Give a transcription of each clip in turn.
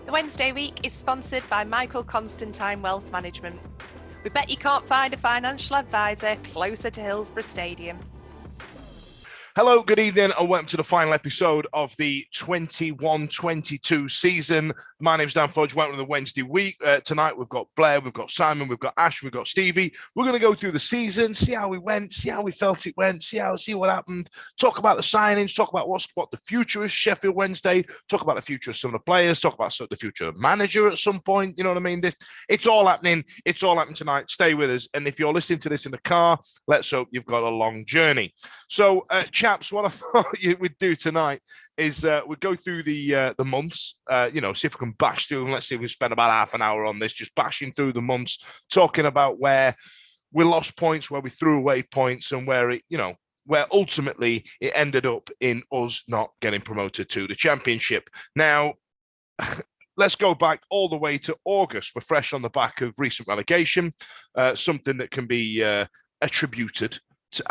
The Wednesday week is sponsored by Michael Constantine Wealth Management. We bet you can't find a financial advisor closer to Hillsborough Stadium. Hello, good evening, and welcome to the final episode of the 21-22 season. My name's Dan Fudge. Welcome to the Wednesday week. Tonight we've got Blair, we've got Simon, we've got Ash, we've got Stevie. We're going to go through the season, see how we went, see how we felt it went, see what happened, talk about the signings, talk about what the future is Sheffield Wednesday, talk about the future of some of the players, talk about the future of the manager at some point. You know what I mean? It's all happening. It's all happening tonight. Stay with us. And if you're listening to this in the car, let's hope you've got a long journey. So, chaps, what I thought we'd do tonight is we'd go through the months, see if we can bash through them. Let's see if we can spend about half an hour on this, just bashing through the months, talking about where we lost points, where we threw away points, and where ultimately it ended up in us not getting promoted to the Championship. Now, let's go back all the way to August. We're fresh on the back of recent relegation, something that can be attributed to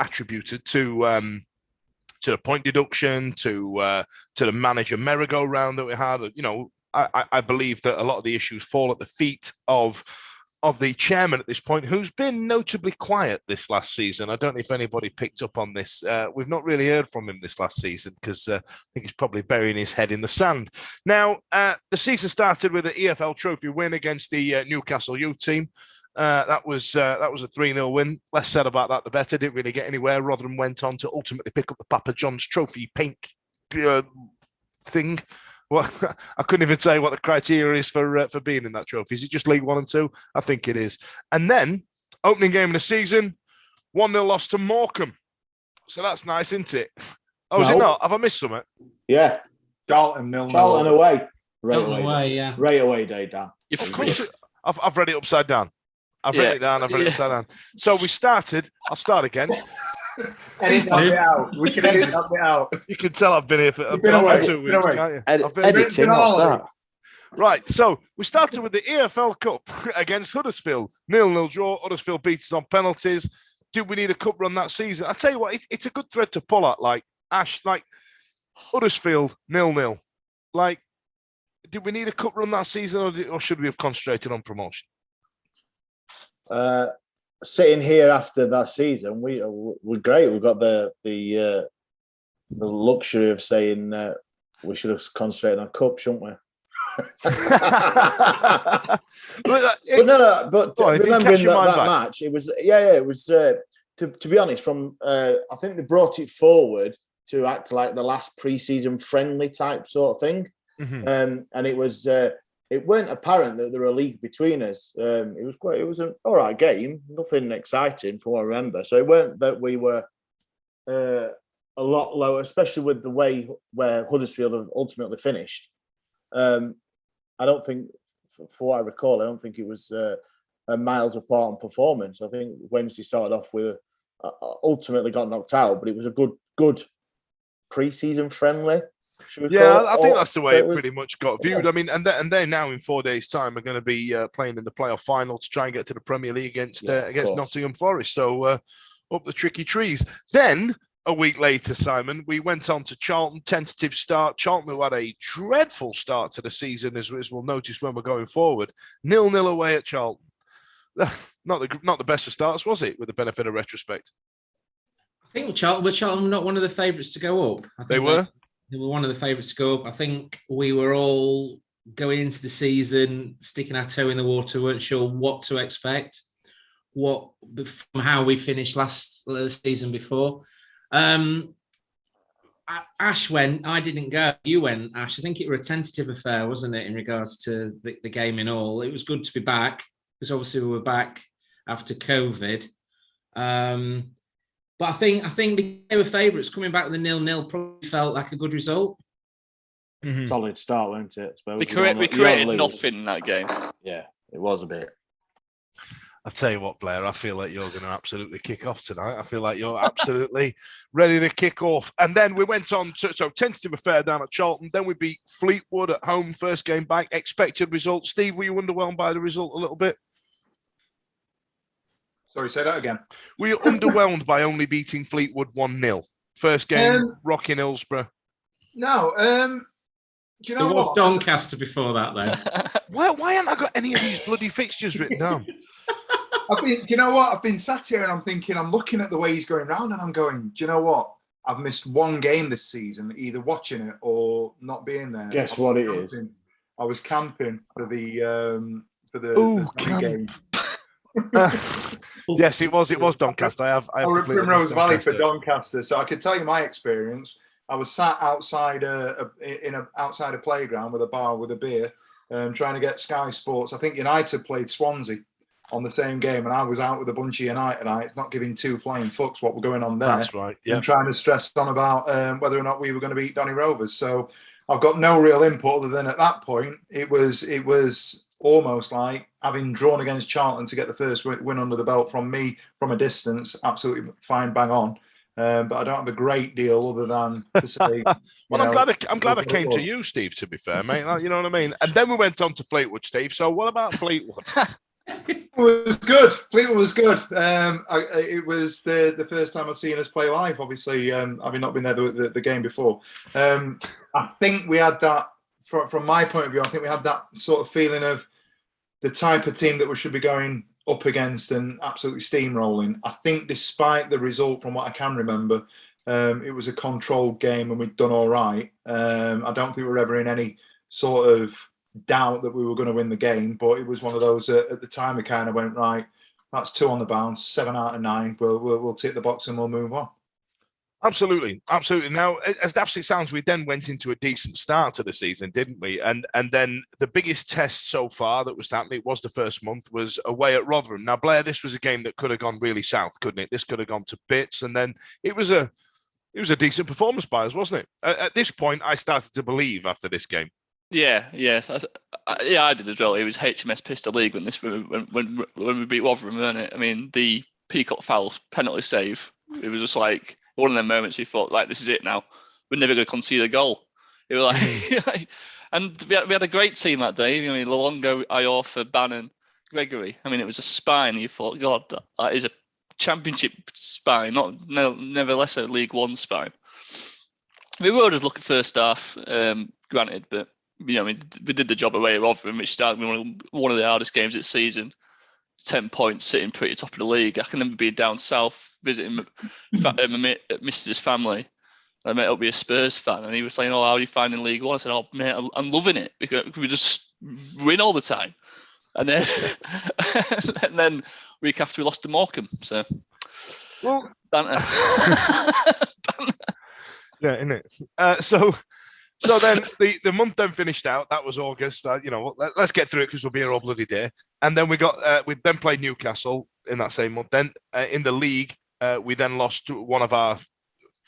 the point deduction, to the manager merry-go-round that we had. I believe that a lot of the issues fall at the feet of the chairman at this point, who's been notably quiet this last season. I don't know if anybody picked up on this. We've not really heard from him this last season because I think he's probably burying his head in the sand. Now, the season started with an EFL Trophy win against the Newcastle youth team. That was a 3-0 win. Less said about that, the better. Didn't really get anywhere. Rotherham went on to ultimately pick up the Papa John's Trophy paint thing. Well, I couldn't even say what the criteria is for being in that trophy. Is it just League 1 and 2? I think it is. And then, opening game of the season, 1-0 loss to Morecambe. So that's nice, isn't it? Oh, is it not? Have I missed something? Yeah. Dalton 0-0. Dalton away. Dalton away, yeah. Right away day, Dan. I've read it upside down. I've read it down. I've read it upside down. So we started. I'll start again. Edit it out. We can edit it out. You can tell I've been here for 2 weeks, can't you? Editing, what's that? Right, so we started with the EFL Cup against Huddersfield. 0-0 draw. Huddersfield beat us on penalties. Do we need a cup run that season? I tell you what, it's a good thread to pull at. Like Ash, like Huddersfield 0-0. Like, did we need a cup run that season, or should we have concentrated on promotion? Sitting here after that season, we're great. We've got the luxury of saying we should have concentrated on cup, shouldn't we? But remembering that match, it was to be honest. From I think they brought it forward to act like the last pre-season friendly type sort of thing, and it was. It weren't apparent that there were a league between us. It was an all right game, nothing exciting from what I remember. So it weren't that we were a lot lower, especially with the way where Huddersfield have ultimately finished. I don't think, for what I recall, I don't think it was a miles apart on performance. I think Wednesday started off with ultimately got knocked out, but it was a good pre-season friendly. Yeah, I think that's the way it pretty much got viewed. I mean, and they now in 4 days' time are going to be playing in the playoff final to try and get to the Premier League against Nottingham Forest. So up the tricky trees. Then a week later, Simon, we went on to Charlton. Tentative start. Charlton, who had a dreadful start to the season, as we'll notice when we're going forward. 0-0 away at Charlton. Not the best of starts, was it? With the benefit of retrospect. I think Charlton were not one of the favourites to go up. They were. They were one of the favourites to go up. I think we were all going into the season, sticking our toe in the water, weren't sure what to expect, from how we finished last season before. Ash went, I didn't go. You went, Ash. I think it was a tentative affair, wasn't it, in regards to the game in all. It was good to be back, because obviously we were back after COVID. But I think they were favourites. Coming back with the 0-0 probably felt like a good result. Mm-hmm. Solid start, wasn't it? We created nothing in that game. Yeah, it was a bit. I tell you what, Blair, I feel like you're going to absolutely kick off tonight. I feel like you're absolutely ready to kick off. And then we went on to tentative affair down at Charlton. Then we beat Fleetwood at home, first game back. Expected result. Steve, were you underwhelmed by the result a little bit? Sorry, say that again. Were you underwhelmed by only beating Fleetwood 1-0? First game, rocking Hillsborough. No, Do you know There was what? Doncaster before that, though. Why haven't I got any of these bloody fixtures written down? Do you know what? I've been sat here and I'm thinking, I'm looking at the way he's going round, and I'm going, do you know what? I've missed one game this season, either watching it or not being there. Guess what it is? I was camping for the Camp. game. Yes, it was Doncaster. I were completely Primrose missed Valley Doncaster. for Doncaster, so I could tell you my experience. I was sat outside outside a playground with a bar with a beer, trying to get Sky Sports. I think United played Swansea on the same game, and I was out with a bunch of Unitedites, not giving two flying fucks what were going on there. That's right. Yeah. And trying to stress on about whether or not we were going to beat Donny Rovers. So I've got no real input other than at that point it was almost like having drawn against Charlton to get the first win under the belt from me from a distance. Absolutely fine, bang on. But I don't have a great deal other than to say. Well, I'm glad I came to you, Steve. To be fair, mate, you know what I mean. And then we went on to Fleetwood, Steve. So what about Fleetwood? It was good. Fleetwood was good. It was the first time I'd seen us play live. Obviously, having not been there the game before. I think we had that from my point of view. I think we had that sort of feeling of the type of team that we should be going up against and absolutely steamrolling. I think despite the result, from what I can remember, it was a controlled game and we'd done all right. I don't think we were ever in any sort of doubt that we were going to win the game, but it was one of those at the time we kind of went, right, that's 2 on the bounce, 7 out of 9. We'll tick the box and we'll move on. Absolutely. Now, as daft as it sounds, we then went into a decent start to the season, didn't we? And then the biggest test so far that was happening was the first month was away at Rotherham. Now, Blair, this was a game that could have gone really south, couldn't it? This could have gone to bits, and then it was a decent performance by us, wasn't it? At this point, I started to believe after this game. Yeah, I did as well. It was HMS Pistol League when we beat Rotherham, weren't it? I mean, the Peacock foul penalty save. It was just like one of them moments you thought, like, this is it now. We're never going to concede a goal. It was like, and we had a great team that day. I mean, Lalongo, Iorfa, Bannon, Gregory. I mean, it was a spine. You thought, God, that is a championship spine, never less a League One spine. We were just looking first half, granted, but we did the job away at Rotherham, which started one of the hardest games of the season. 10 points, sitting pretty top of the league. I can remember being down south visiting my missus' family. I met up with a Spurs fan, and he was saying, "Oh, how are you finding League One?" I said, "Oh, mate, I'm loving it because we just win all the time." And then, and then week after we lost to Morecambe. So, well, banter. Yeah, isn't it? So then the month then finished out. That was August. Let's get through it because we'll be here all bloody day. And then we then played Newcastle in that same month. Then in the league, we then lost one of our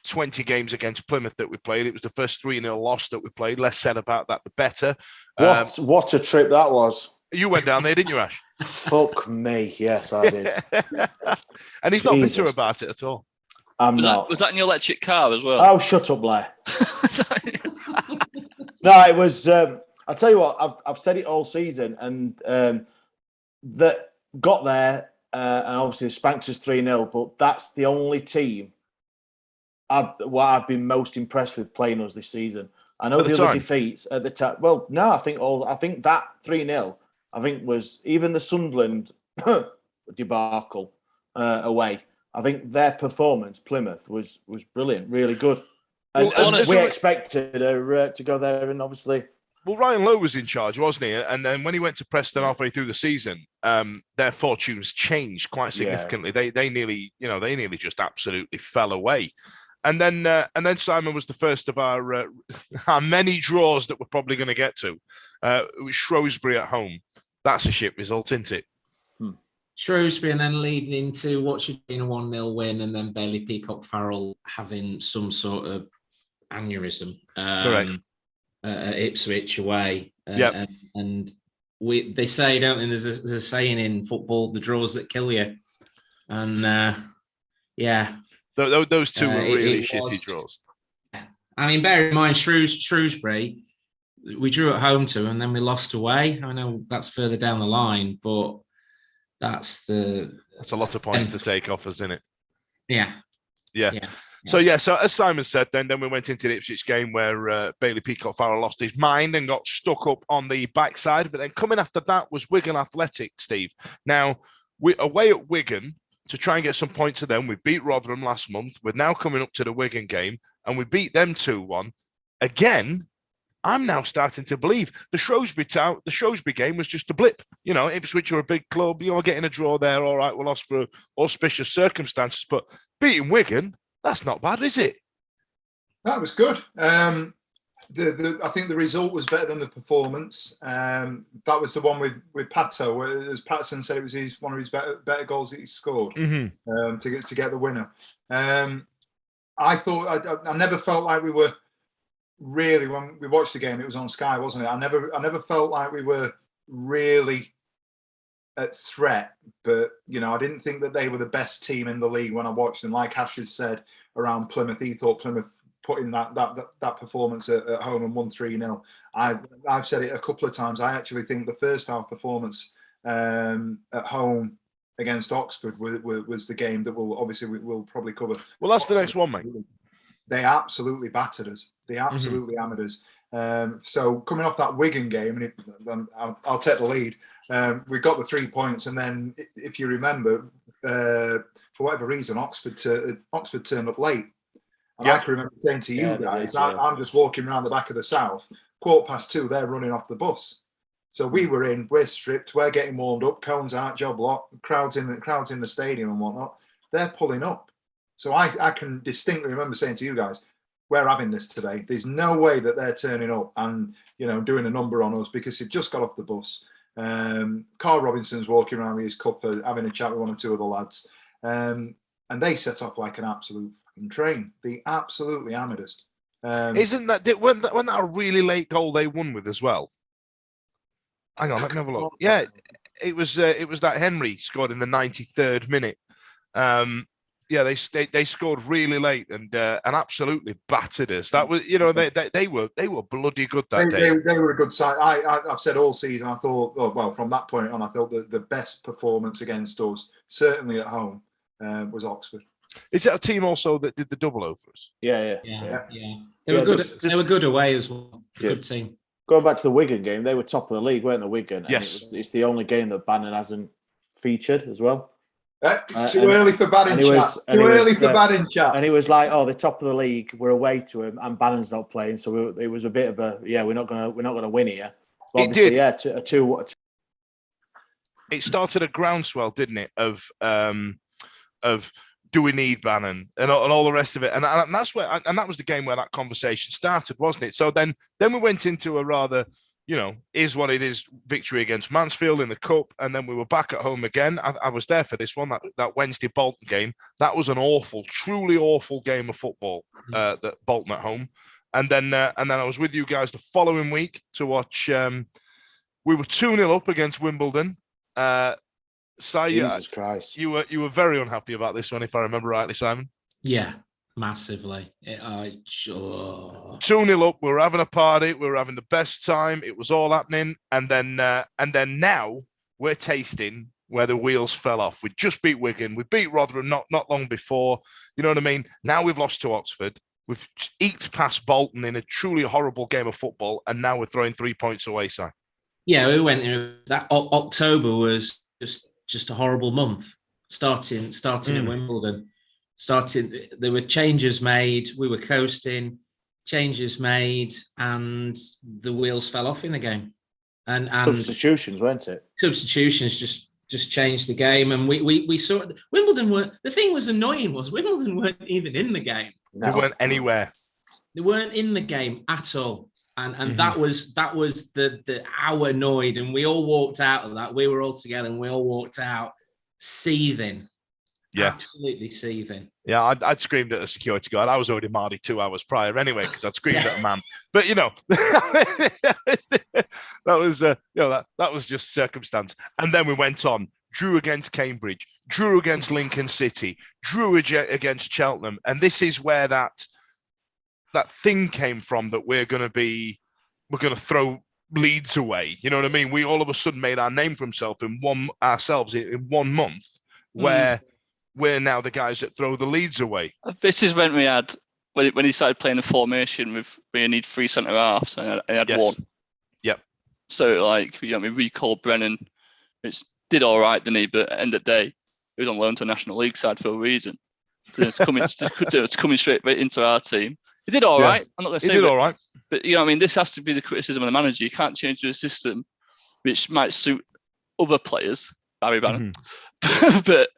20 games against Plymouth that we played. It was the first 3-0 loss that we played. Less said about that, the better. What a trip that was. You went down there, didn't you, Ash? Fuck me. Yes, I did. And he's not bitter about it at all. Was that in your electric car as well? Oh, shut up, Blair. No, it was. I'll tell you what. I've said it all season, and that got there, and obviously spanked us 3-0. But that's the only team I've been most impressed with playing us this season. I know the other defeats at the time. Well, no, I think that 3-0. I think was even the Sunderland debacle away. I think their performance, Plymouth, was brilliant, really good. And we expected to go there, and obviously. Well, Ryan Lowe was in charge, wasn't he? And then when he went to Preston halfway through the season, their fortunes changed quite significantly. Yeah. They nearly just absolutely fell away. And then Simon was the first of our many draws that we're probably going to get to. It was Shrewsbury at home. That's a shit result, isn't it? Shrewsbury, and then leading into what should have been a 1-0 win, and then Bailey Peacock Farrell having some sort of aneurysm. Correct. At Ipswich away. Yeah. And they say, don't they, there's a saying in football, the draws that kill you. And yeah. Those two were really shitty draws. I mean, bear in mind, Shrewsbury, we drew at home to, and then we lost away. I know that's further down the line, but that's a lot of points to take off us, isn't it? Yeah. So as Simon said, then we went into the Ipswich game where Bailey Peacock-Farrell lost his mind and got stuck up on the backside. But then coming after that was Wigan Athletic, Steve. Now, we away at Wigan to try and get some points to them. We beat Rotherham last month. We're now coming up to the Wigan game, and we beat them 2-1. Again, I'm now starting to believe the Shrewsbury game was just a blip. You know, Ipswich are a big club. You're getting a draw there. All right, we lost for auspicious circumstances. But beating Wigan, that's not bad, is it? That was good. I think the result was better than the performance. That was the one with Pato, where, as Patterson said, it was one of his better goals that he scored to get the winner. I thought I never felt like we were really, when we watched the game, it was on Sky, wasn't it? I never felt like we were really at threat, but you know, I didn't think that they were the best team in the league when I watched them. Like Ash had said around Plymouth, he thought Plymouth put in that performance at home and won 3-0. I've said it a couple of times. I actually think the first half performance at home against Oxford was the game that we'll probably cover. Well, that's the next one, mate. They absolutely battered us. They absolutely hammered us. So coming off that Wigan game, and I'll take the lead. We got the 3 points, and then if you remember, for whatever reason, Oxford turned up late. And I can remember saying to you guys, I'm just walking around the back of the South, 2:15, they're running off the bus. So we're stripped, we're getting warmed up, cones out, job lot, crowds in the stadium and whatnot. They're pulling up. So I can distinctly remember saying to you guys, we're having this today. There's no way that they're turning up and, you know, doing a number on us because they've just got off the bus. Carl Robinson's walking around with his cup, having a chat with one or two of the lads. And they set off like an absolute fucking train. They absolutely hammered us. Wasn't that a really late goal they won with as well? Hang on, let me have a look. Yeah, it was that Henry scored in the 93rd minute. Yeah, they scored really late and absolutely battered us. That was, you know, they were bloody good that day. They were a good side. I've said all season. I thought, from that point on, I thought the best performance against us, certainly at home, was Oxford. Is it a team also that did the double over us? Yeah. They were good. They were good away as well. Good team. Going back to the Wigan game, they were top of the league, weren't they, Wigan? Yes. It's the only game that Bannon hasn't featured as well. Too early for Bannon chat. Too early for Bannon chat. And he was like, "Oh, the top of the league. We're away to him, and Bannon's not playing." So it was a bit of a, we're not gonna win here. But it did. Yeah, It started a groundswell, didn't it? Of do we need Bannon and all the rest of it, and that's where and that was the game where that conversation started, wasn't it? So then we went into a rather, you know, is what it is victory against Mansfield in the cup, and then we were back at home again. I was there for this one, that Wednesday Bolton game. That was an awful, truly awful game of football. That Bolton at home, and then I was with you guys the following week to watch. We were 2-0 up against Wimbledon. Jesus Christ! You were very unhappy about this one, if I remember rightly, Simon. Yeah, massively. 2-0 up. We were having a party. We were having the best time. It was all happening, and then now we're tasting where the wheels fell off. We just beat Wigan. We beat Rotherham not long before. You know what I mean? Now we've lost to Oxford. We've eked past Bolton in a truly horrible game of football, and now we're throwing 3 points away, Si. Yeah, we went. That October was just a horrible month. Starting at Wimbledon. There were changes made. We were coasting. Changes made, and the wheels fell off in the game. And substitutions, weren't it? Substitutions just changed the game, and we saw Wimbledon weren't. The thing was annoying was Wimbledon weren't even in the game. No. They weren't anywhere. They weren't in the game at all, and that was the hour annoyed, and we all walked out of that. We were all together, and we all walked out seething. Yeah, absolutely seething. Yeah, I'd screamed at a security guard. I was already Mardy 2 hours prior anyway because I'd screamed at a man. But you know, that was just circumstance. And then we went on, drew against Cambridge, drew against Lincoln City, drew against Cheltenham, and this is where that thing came from that we're going to throw Leeds away. You know what I mean? We all of a sudden made our name for ourselves in 1 month, where we're now the guys that throw the leads away. This is when we had when he started playing a formation with where you need 3 centre halves, and he had one. Yep. So we recalled Brennan, which did all right, didn't he? But at the end of the day, he was on loan to a National League side for a reason. So it's coming straight into our team. He did all right. I'm not going to say he did all right. But what I mean, this has to be the criticism of the manager. You can't change the system, which might suit other players, Barry Bannon, but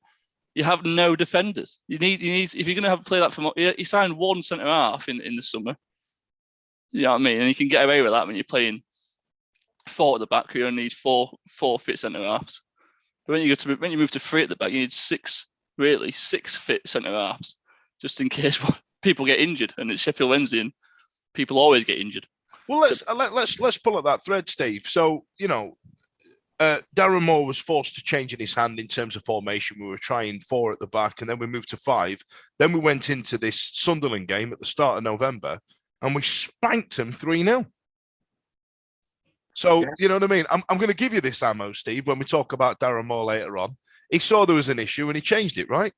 you have no defenders. You need if you're going to play that from. He signed 1 centre half in the summer. You know what I mean? And you can get away with that when you're playing 4 at the back. You only need 4 fit centre halves. But when you move to 3 at the back, you need 6 fit centre halves, just in case people get injured. And it's Sheffield Wednesday, and people always get injured. Well, let's pull at that thread, Steve. So Darren Moore was forced to change in his hand in terms of formation. We were trying 4 at the back, and then we moved to 5. Then we went into this Sunderland game at the start of November, and we spanked them 3-0. So, you know what I mean? I'm going to give you this ammo, Steve, when we talk about Darren Moore later on. He saw there was an issue and he changed it, right?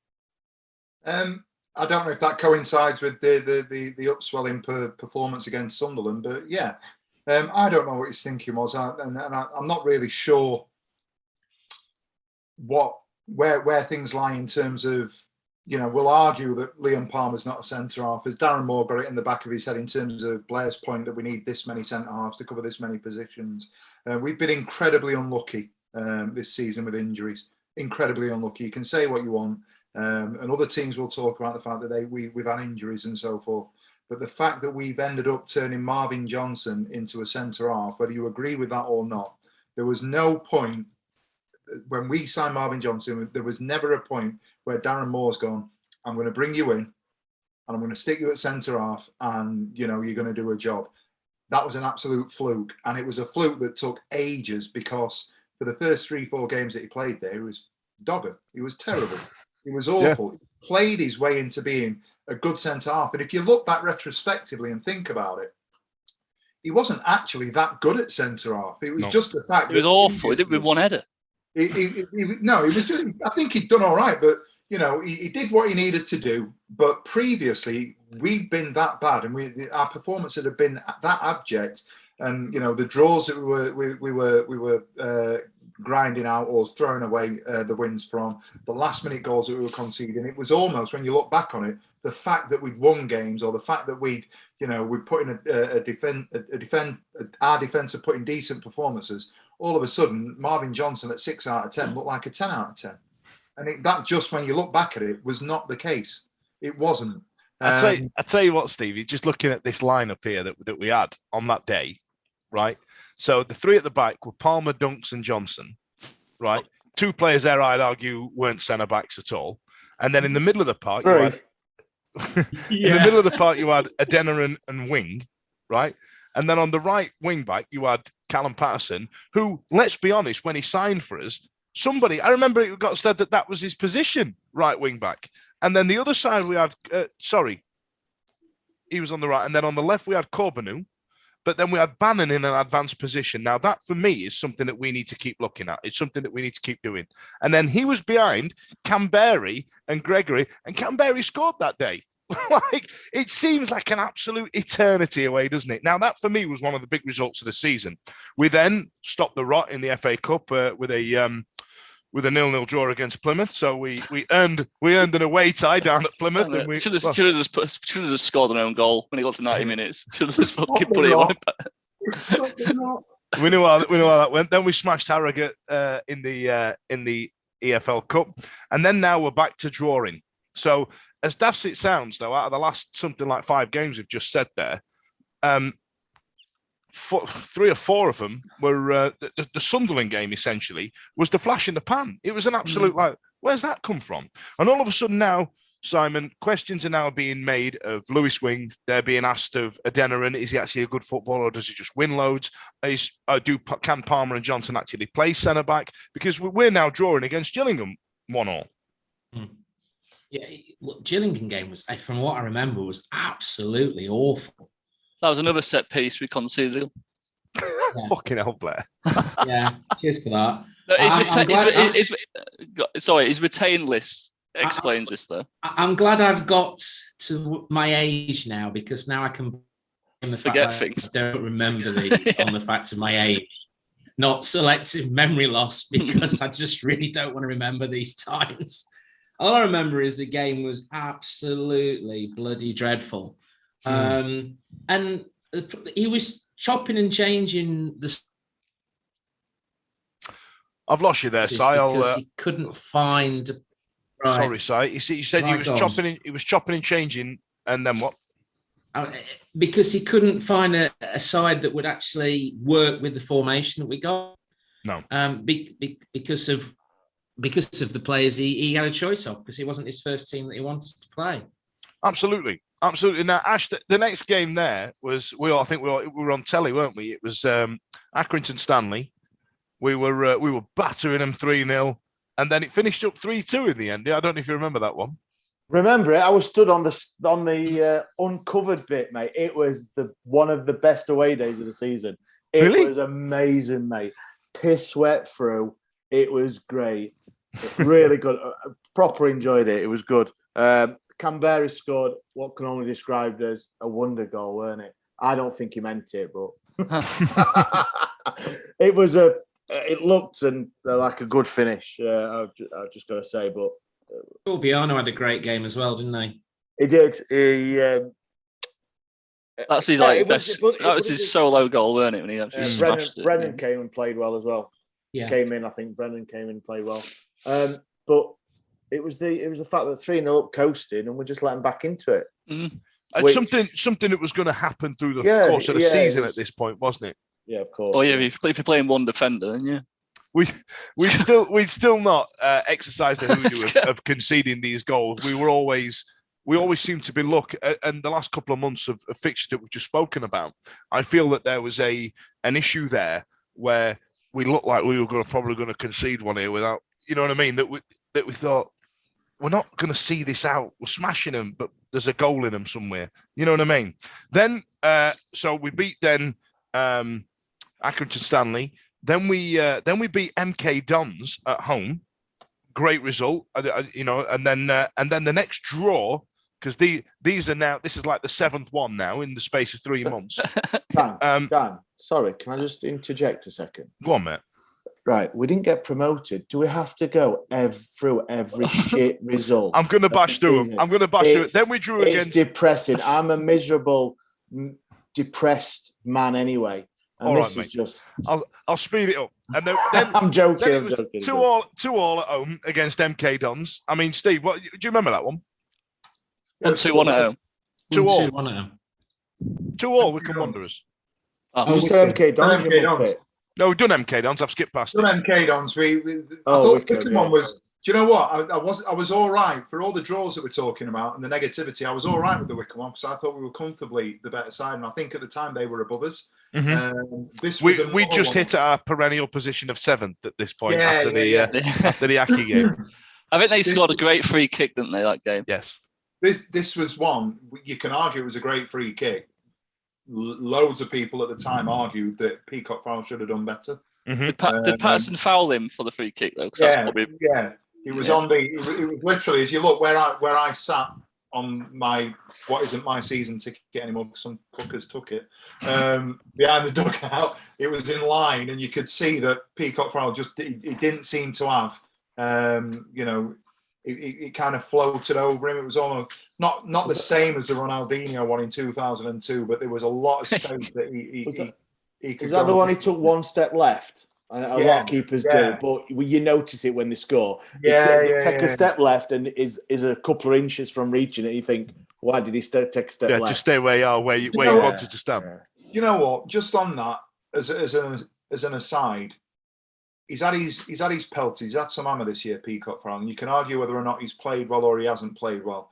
I don't know if that coincides with the upswelling performance against Sunderland, but yeah. I don't know what his thinking was, and I'm not really sure where things lie in terms of, we'll argue that Liam Palmer's not a centre half. As Darren Moore got it in the back of his head in terms of Blair's point that we need this many centre halves to cover this many positions. We've been incredibly unlucky this season with injuries. Incredibly unlucky. You can say what you want, and other teams will talk about the fact that we've had injuries and so forth. But the fact that we've ended up turning Marvin Johnson into a centre half, whether you agree with that or not, there was no point when we signed Marvin Johnson, there was never a point where Darren Moore's gone, I'm going to bring you in and I'm going to stick you at centre half and, you're going to do a job. That was an absolute fluke. And it was a fluke that took ages because for the first 3-4 games that he played there, he was dogger. He was terrible. He was awful. Yeah. He played his way into being a good centre half. And if you look back retrospectively and think about it, he wasn't actually that good at centre half. It was just the fact that he was awful. He did with one header. He was just, I think he'd done all right, but he did what he needed to do. But previously, we'd been that bad, and our performance had been that abject. And the draws that we were grinding out or throwing away the wins from, the last minute goals that we were conceding. It was almost, when you look back on it, the fact that we'd won games, or the fact that we'd put in our defence had put in decent performances. All of a sudden, Marvin Johnson at 6 out of 10 looked like a 10 out of 10. And that just, when you look back at it, was not the case. It wasn't. I tell you what, Stevie, just looking at this lineup here that we had on that day, right? So the 3 at the back were Palmer, Dunks and Johnson, right? 2 players there, I'd argue, weren't centre-backs at all. And then in the middle of the park, you had Adeniran and Wing, right? And then on the right wing back, you had Callum Patterson, who, let's be honest, when he signed for us, I remember it got said that was his position, right wing back. And then the other side, we had, he was on the right. And then on the left, we had Corbanu. But then we had Bannon in an advanced position. Now, that for me is something that we need to keep looking at. It's something that we need to keep doing. And then he was behind Canberry and Gregory, and Canberry scored that day. It seems like an absolute eternity away, doesn't it? Now, that for me was one of the big results of the season. We then stopped the rot in the FA Cup with a 0-0 draw against Plymouth. So we earned an away tie down at Plymouth. And we should have just scored an own goal when he got to 90 minutes. Should have just fucking put it on. We knew how that went. Then we smashed Harrogate in the EFL Cup, and then now we're back to drawing. So as daft as it sounds, though, out of the last something like 5 games we've just said there, 3 or 4 of them were the Sunderland game. Essentially, was the flash in the pan. It was an absolute where's that come from? And all of a sudden now, Simon, questions are now being made of Lewis Wing. They're being asked of Adeniran, is he actually a good footballer, or does he just win loads? Can Palmer and Johnson actually play centre back? Because we're now drawing against Gillingham 1-1. Yeah, Gillingham game was, from what I remember, was absolutely awful. That was another set piece we conceded. Yeah. Fucking hell, Blair. Yeah, cheers for that. No, his retained list explains this, though. I'm glad I've got to my age now, because now I can Forget things. I don't remember these on the fact of my age, not selective memory loss, because I just really don't want to remember these times. All I remember is the game was absolutely bloody dreadful. And he was chopping and changing the. I've lost you there, Si. Because he couldn't find. Sorry, Si. You said he was chopping and changing, and then what? Because he couldn't find a side that would actually work with the formation that we got. No. Because of the players he had a choice of, because it wasn't his first team that he wanted to play. Absolutely. Now, Ash, the next game there was I think we were on telly, weren't we? It was Accrington Stanley. We were battering them 3-0, and then it finished up 3-2 in the end. I don't know if you remember that one. Remember it? I was stood on the uncovered bit, mate. It was one of the best away days of the season. It was amazing, mate. Piss wet through. It was great. Really good. Proper enjoyed it. It was good. Canberra scored what can only be described as a wonder goal, weren't it? I don't think he meant it, but it was it looked like a good finish. I've just got to say, but Corbiano had a great game as well, didn't they? He did. That's his that was his solo goal, weren't it? When he actually smashed it. Brendan came and played well as well. Yeah, came in. I think Brendan came in and played well. But it was the fact that 3-0 up coasting and we're just letting back into it. Something that was going to happen through the course of the season at this point, wasn't it? Yeah, of course. Oh yeah, if you're playing one defender, then yeah. We'd still not exercised the hoodoo of conceding these goals. We always seemed to be and the last couple of months of fixtures that we've just spoken about, I feel that there was an issue there where we looked like we were probably going to concede one here without, you know what I mean? That we thought, we're not going to see this out. We're smashing them, but there's a goal in them somewhere. You know what I mean? Then, so we beat Accrington Stanley. Then we beat MK Dons at home. Great result, and then the next draw, because these are now, this is like the 7th one now in the space of 3 months. Dan, sorry, can I just interject a second? Go on, mate. Right, we didn't get promoted. Do we have to go through every shit result? I'm going to bash through them. Then we drew against. It's depressing. I'm a miserable, depressed man anyway. And all this right, is just. I'll speed it up. And then I'm joking. Then it was 2-2 at home against MK Dons. I mean, Steve, do you remember that one? 1-2-1 at home. 2-2 at home. 2-2 Wycombe Wanderers. You said MK Dons. No, we've done MK Dons. I've skipped past it. Done MK Dons. I thought the Wycombe one was. Do you know what? I was all right for all the draws that we're talking about and the negativity. I was all right with the Wycombe one because I thought we were comfortably the better side, and I think at the time they were above us. Mm-hmm. We just hit our perennial position of 7th at this point after the Aki game. I think they scored a great free kick, didn't they? That game. Yes. This was one you can argue it was a great free kick. Loads of people at the time argued that Peacock Farrell should have done better. Mm-hmm. Did Patterson foul him for the free kick though? Yeah. It was on it was literally, as you look where I sat on my what isn't my season ticket anymore because some fuckers took it behind the dugout. It was in line, and you could see that Peacock Farrell it didn't seem to have it kind of floated over him. It was almost not the same as the Ronaldinho one in 2002, but there was a lot of space that he could. Was that the one he took one step left? A lot of keepers do, but you notice it when they score. Take a step left and is a couple of inches from reaching it. You think, why did he take a step left? Just stay where you are, where you wanted to stand. Yeah. You know what? Just on that, as an aside, he's had his pelts. He's had some hammer this year, Peacock Farrell. And you can argue whether or not he's played well or he hasn't played well.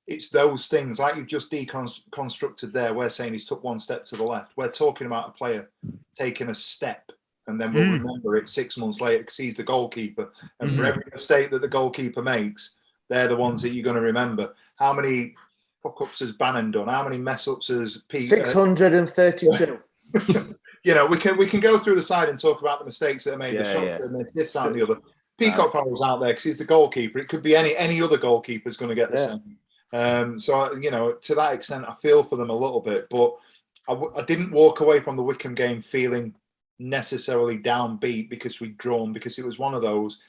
It's those things like you've just deconstructed there. We're saying he's took one step to the left. We're talking about a player taking a step. And then we'll remember it 6 months later because he's the goalkeeper. And for every mistake that the goalkeeper makes, they're the ones that you're going to remember. How many fuck-ups has Bannon done? How many mess-ups has Pete? 632. We can go through the side and talk about the mistakes that are made, the shots that are made, this, that, and the other. Peacock Farrell's out there because he's the goalkeeper. It could be any other goalkeeper's going to get the same. So to that extent, I feel for them a little bit, but I didn't walk away from the Wycombe game feeling necessarily downbeat because we'd drawn, because it was one of those.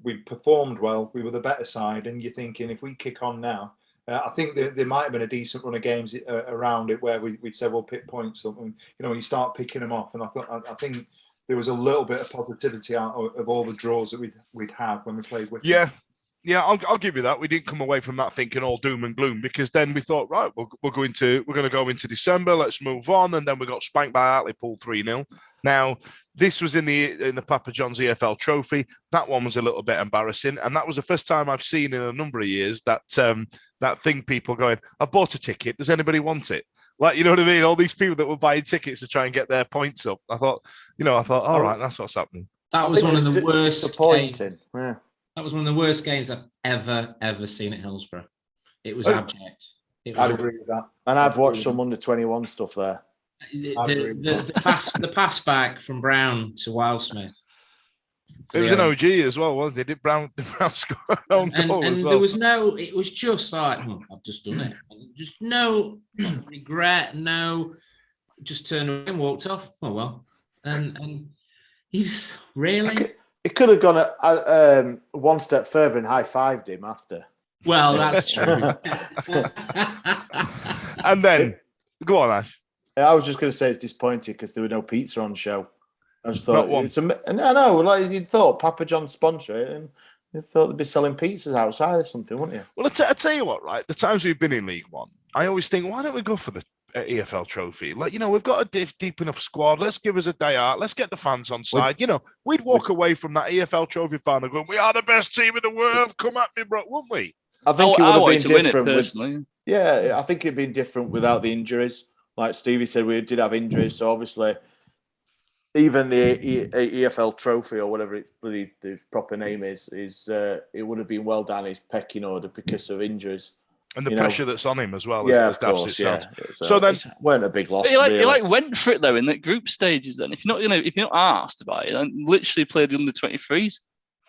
We performed well. We were the better side, and you're thinking if we kick on now, I think there might have been a decent run of games around it where we said we'll pick points up, and when you start picking them off, and I think there was a little bit of positivity out of all the draws that we'd had when we played with. Yeah, I'll give you that. We didn't come away from that thinking all doom and gloom, because then we thought, right, we're going to go into December. Let's move on, and then we got spanked by Hartlepool 3-0. Now, this was in the Papa John's EFL Trophy. That one was a little bit embarrassing, and that was the first time I've seen in a number of years that thing, people going, "I've bought a ticket. Does anybody want it?" Like, you know what I mean? All these people that were buying tickets to try and get their points up. I thought, all right, that's what's happening. That was one of the worst disappointing. Yeah. That was one of the worst games I've ever seen at Hillsborough. It was abject. I'd agree with that. And I've watched some under-21 stuff there. The pass back from Brown to Wildsmith. It was an OG as well, wasn't it? Did Brown score an own goal as well? There was no. It was just like, I've just done it. Just no regret. No, just turned away and walked off. Oh well, and he's really. It could have gone one step further and high-fived him after. Well, that's true. And then, go on, Ash. I was just going to say it's disappointing because there were no pizza on show. I just thought, like you thought Papa John's sponsor it, and you thought they'd be selling pizzas outside or something, wouldn't you? Well, I tell you what, right? The times we've been in League One, I always think, why don't we go for the EFL Trophy? Like, we've got a deep enough squad. Let's give us a day out. Let's get the fans on side. We'd walk away from that EFL Trophy final going, we are the best team in the world. Come at me, bro, wouldn't we? I think it would have been different. I think it'd been different without the injuries. Like Stevie said, we did have injuries, so obviously, even the EFL Trophy or whatever the proper name is, it would have been well down his pecking order because of injuries. And the pressure that's on him as well. Of course, So then, it weren't a big loss. He went for it though in the group stages. Then, if you're not asked about it, then literally played the under-23s.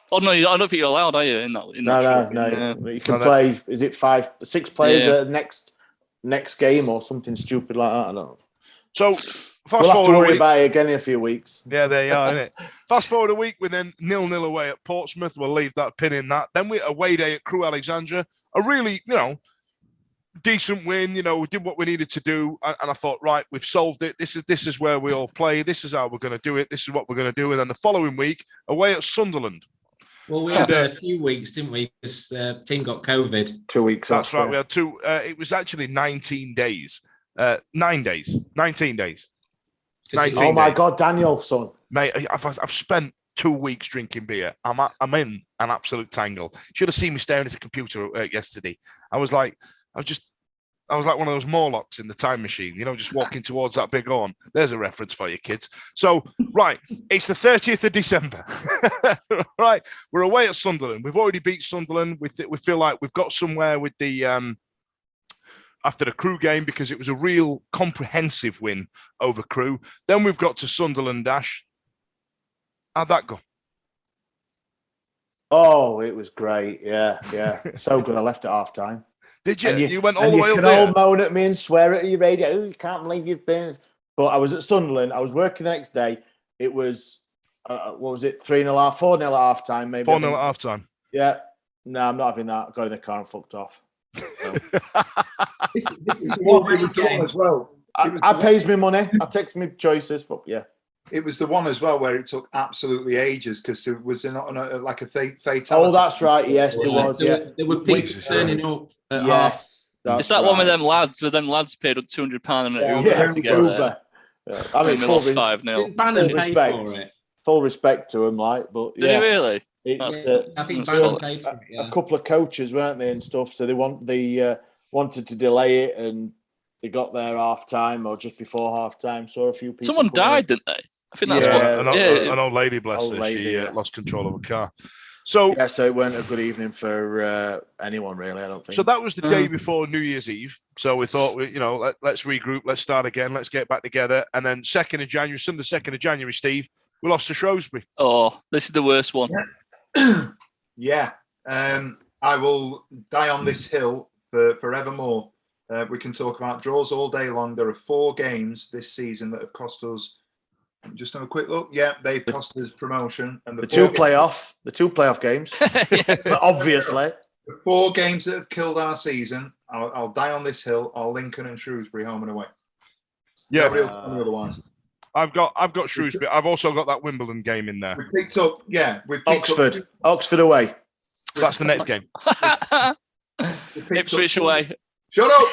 Oh no, I don't think you're allowed, are you? No. You can play. Is it 6 players at next game or something stupid like that? I don't know. So we'll have to worry about it again in a few weeks. Yeah, there you are, isn't it? Fast forward a week, we're then 0-0 away at Portsmouth. We'll leave that pin in that. Then we're away day at Crewe Alexandra. A really, decent win. We did what we needed to do, and I thought, right, we've solved it. This is where we all play. This is how we're going to do it. This is what we're going to do. And then the following week, away at Sunderland. Well, we had a few weeks, didn't we? Because the team got COVID. 2 weeks. That's right. We had 2. It was actually 19 days. 9 days. 19 days. 19 oh my days. God, Daniel, son. Mate, I've spent 2 weeks drinking beer. I'm in an absolute tangle. Should have seen me staring at a computer yesterday. I was like one of those Morlocks in the time machine, just walking towards that big horn. There's a reference for you, kids. So, right, it's the 30th of December. Right, we're away at Sunderland. We've already beat Sunderland. We feel like we've got somewhere with the after the Crewe game, because it was a real comprehensive win over Crewe. Then we've got to Sunderland, Dash. How'd that go? Oh, it was great. Yeah. So good. I left at half time. Did you? You went all the way up there? You can all moan at me and swear at your radio. Oh, you can't believe you've been. But I was at Sunderland. I was working the next day. It was, what was it? 3-0, 4-0 at half time, maybe. 4-0 at half time. Yeah. No, I'm not having that. I got in the car and fucked off. So. This is what it was as well. I pays me money. I takes me choices. Fuck yeah. It was the one as well where it took absolutely ages because there was like a fatality. Oh, that's right. Yes, there was. Yeah, there were people turning up. Yes, it's that one with them lads. Where them lads paid £200 on an Uber to get Uber. Yeah. I mean, lost 5-0. Full respect to him, but did he really? I think a couple of coaches, weren't they, and stuff. So they wanted to delay it, and they got there half time or just before half time. Saw a few people. Someone died, didn't they? I think that's an old lady, bless her. She lost control of a car. So it weren't a good evening for anyone, really. I don't think. So that was the day before New Year's Eve. So we thought, let's regroup, let's start again, let's get back together. And then Sunday, 2nd of January, Steve, We lost to Shrewsbury. Oh, this is the worst one. Yeah. I will die on this hill for forevermore. We can talk about draws all day long. There are 4 games this season that have cost us. Just have a quick look. Yeah, they've cost us promotion. And the two playoff games. Obviously. The 4 games that have killed our season. I'll die on this hill. Are Lincoln and Shrewsbury home and away. Yeah. Nobody else tell me otherwise. I've got Shrewsbury. I've also got that Wimbledon game in there. We picked up. Oxford away. That's the next game. Ipswich away. Shut up.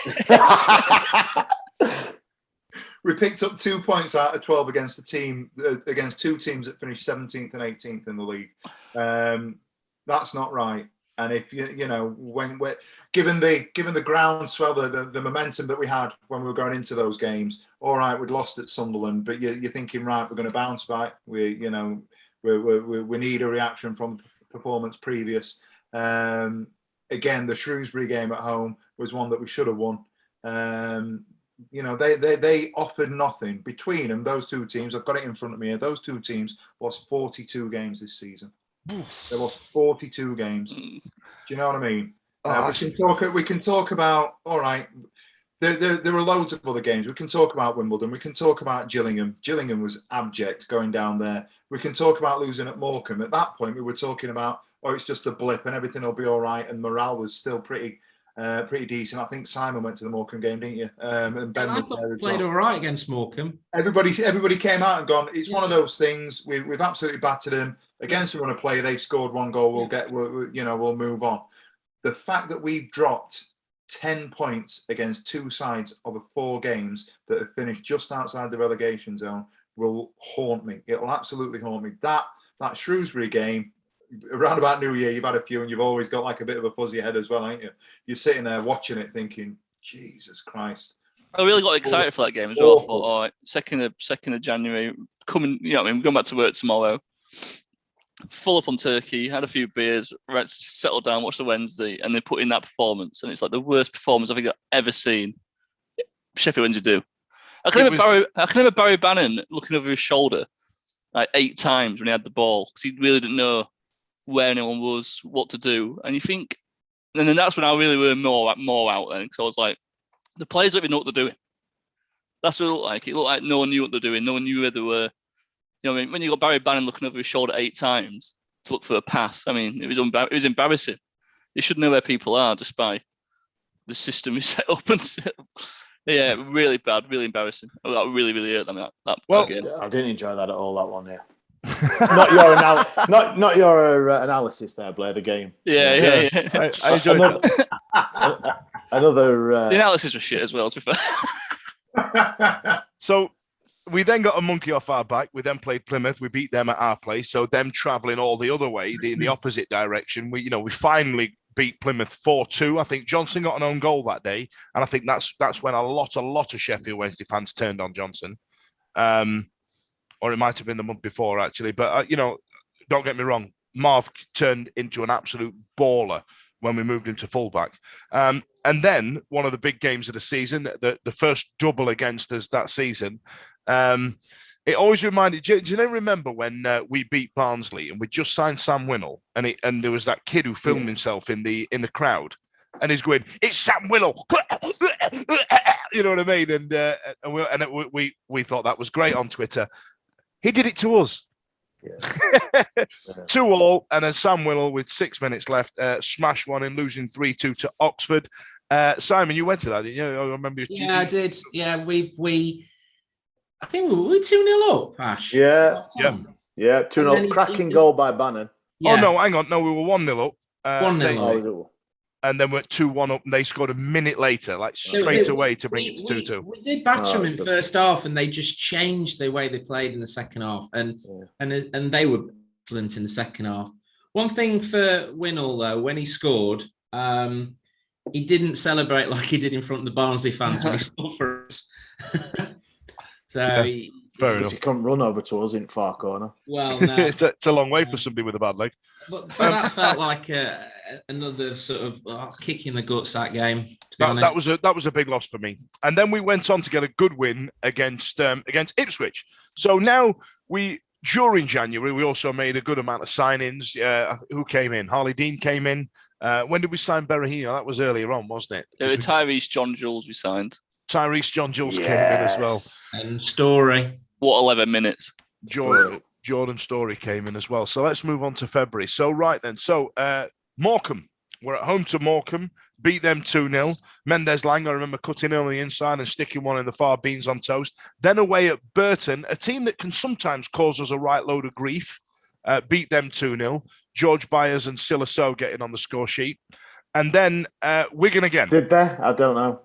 We picked up 2 points out of 12 against against 2 teams that finished 17th and 18th in the league. That's not right. And if when we're given the groundswell, the momentum that we had when we were going into those games, all right, we'd lost at Sunderland, but you're thinking, right, we're going to bounce back. We need a reaction from performance previous. Again, the Shrewsbury game at home was one that we should have won. They offered nothing between them. Those 2 teams, I've got it in front of me here. Those 2 teams lost 42 games this season. They lost 42 games. Do you know what I mean? We can talk about. All right, there are loads of other games. We can talk about Wimbledon. We can talk about Gillingham. Gillingham was abject going down there. We can talk about losing at Morecambe. At that point, we were talking about, it's just a blip and everything will be all right. And morale was still pretty decent. I think Simon went to the Morecambe game, didn't you? And Ben was there as played all right against Morecambe. Everybody came out and gone. It's one of those things. We've absolutely battered them. Against a run of play, they've scored 1 goal. We'll move on. The fact that we've dropped 10 points against 2 sides over 4 games that have finished just outside the relegation zone will haunt me. It will absolutely haunt me. That Shrewsbury game, around about New Year, you've had a few and you've always got like a bit of a fuzzy head as well, ain't you? You're sitting there watching it thinking, Jesus Christ. I really got excited for that game as well. I thought, all right, 2nd of January, coming, I'm going back to work tomorrow. Full up on turkey, had a few beers, right, settled down, watched the Wednesday, and they put in that performance, and it's like the worst performance I think I've ever seen Sheffield Wednesday do. I can remember Barry Bannon looking over his shoulder like 8 times when he had the ball because he really didn't know where anyone was, what to do, and you think, and then that's when I really were more out then because I was like, the players don't even know what they're doing. That's what it looked like. It looked like no one knew what they're doing. No one knew where they were. When you got Barry Bannon looking over his shoulder 8 times to look for a pass, it was embarrassing. You should know where people are just by the system is set up. Yeah, really bad, really embarrassing. That really, really hurt them. That game. I didn't enjoy that at all. That one, yeah. not your analysis there, Blair. The game. Yeah. I enjoyed that. Another. The analysis was shit as well. To be fair. So. We then got a monkey off our back. We then played Plymouth. We beat them at our place. So them travelling all the other way, in the opposite direction. We finally beat Plymouth 4-2. I think Johnson got an own goal that day, and I think that's when a lot of Sheffield Wednesday fans turned on Johnson, or it might have been the month before actually. But don't get me wrong, Marv turned into an absolute baller when we moved into fullback. And then one of the big games of the season, the first double against us that season, it always reminded. Do you remember when we beat Barnsley and we just signed Sam Winnell, and there was that kid who filmed himself in the crowd, and he's going, "It's Sam Winnell," you know what I mean? And we thought that was great on Twitter. He did it to us. Yeah. 2-2, and then Sam Winnell with 6 minutes left smashed one in, losing 3-2 to Oxford. Simon, you went to that, didn't you? I remember. I did. Yeah, we. I think we were 2-0 up, Ash. Yeah. 2-0. Cracking goal by Bannon. Yeah. Oh no, hang on. No, we were 1-0 up. 1-0 up. And then we're 2-1 up, and they scored a minute later, like straight away to bring it to 2-2. We did batter them in first half, and they just changed the way they played in the second half, and they were excellent in the second half. One thing for Winnell though, when he scored, he didn't celebrate like he did in front of the Barnsley fans when he scored for us. He couldn't run over to us in far corner. Well, no. it's a long way for somebody with a bad leg. But that felt like another sort of kick in the guts, that game. To be honest. That was a big loss for me. And then we went on to get a good win against Ipswich. So now During January, we also made a good amount of signings. Who came in? Harley Dean came in. When did we sign Berahino? That was earlier on, wasn't it? Tyrese John Jules we signed. Tyrese John Jules came in as well. And Story. What 11 minutes? Jordan Story came in as well. So let's move on to February. So right then. So Morecambe. We're at home to Morecambe. Beat them 2-0. Mendes Lang, I remember cutting in on the inside and sticking one in the far beans on toast. Then away at Burton, a team that can sometimes cause us a right load of grief. Beat them 2-0. George Byers and Silaso getting on the score sheet. And then Wigan again. Did they? I don't know.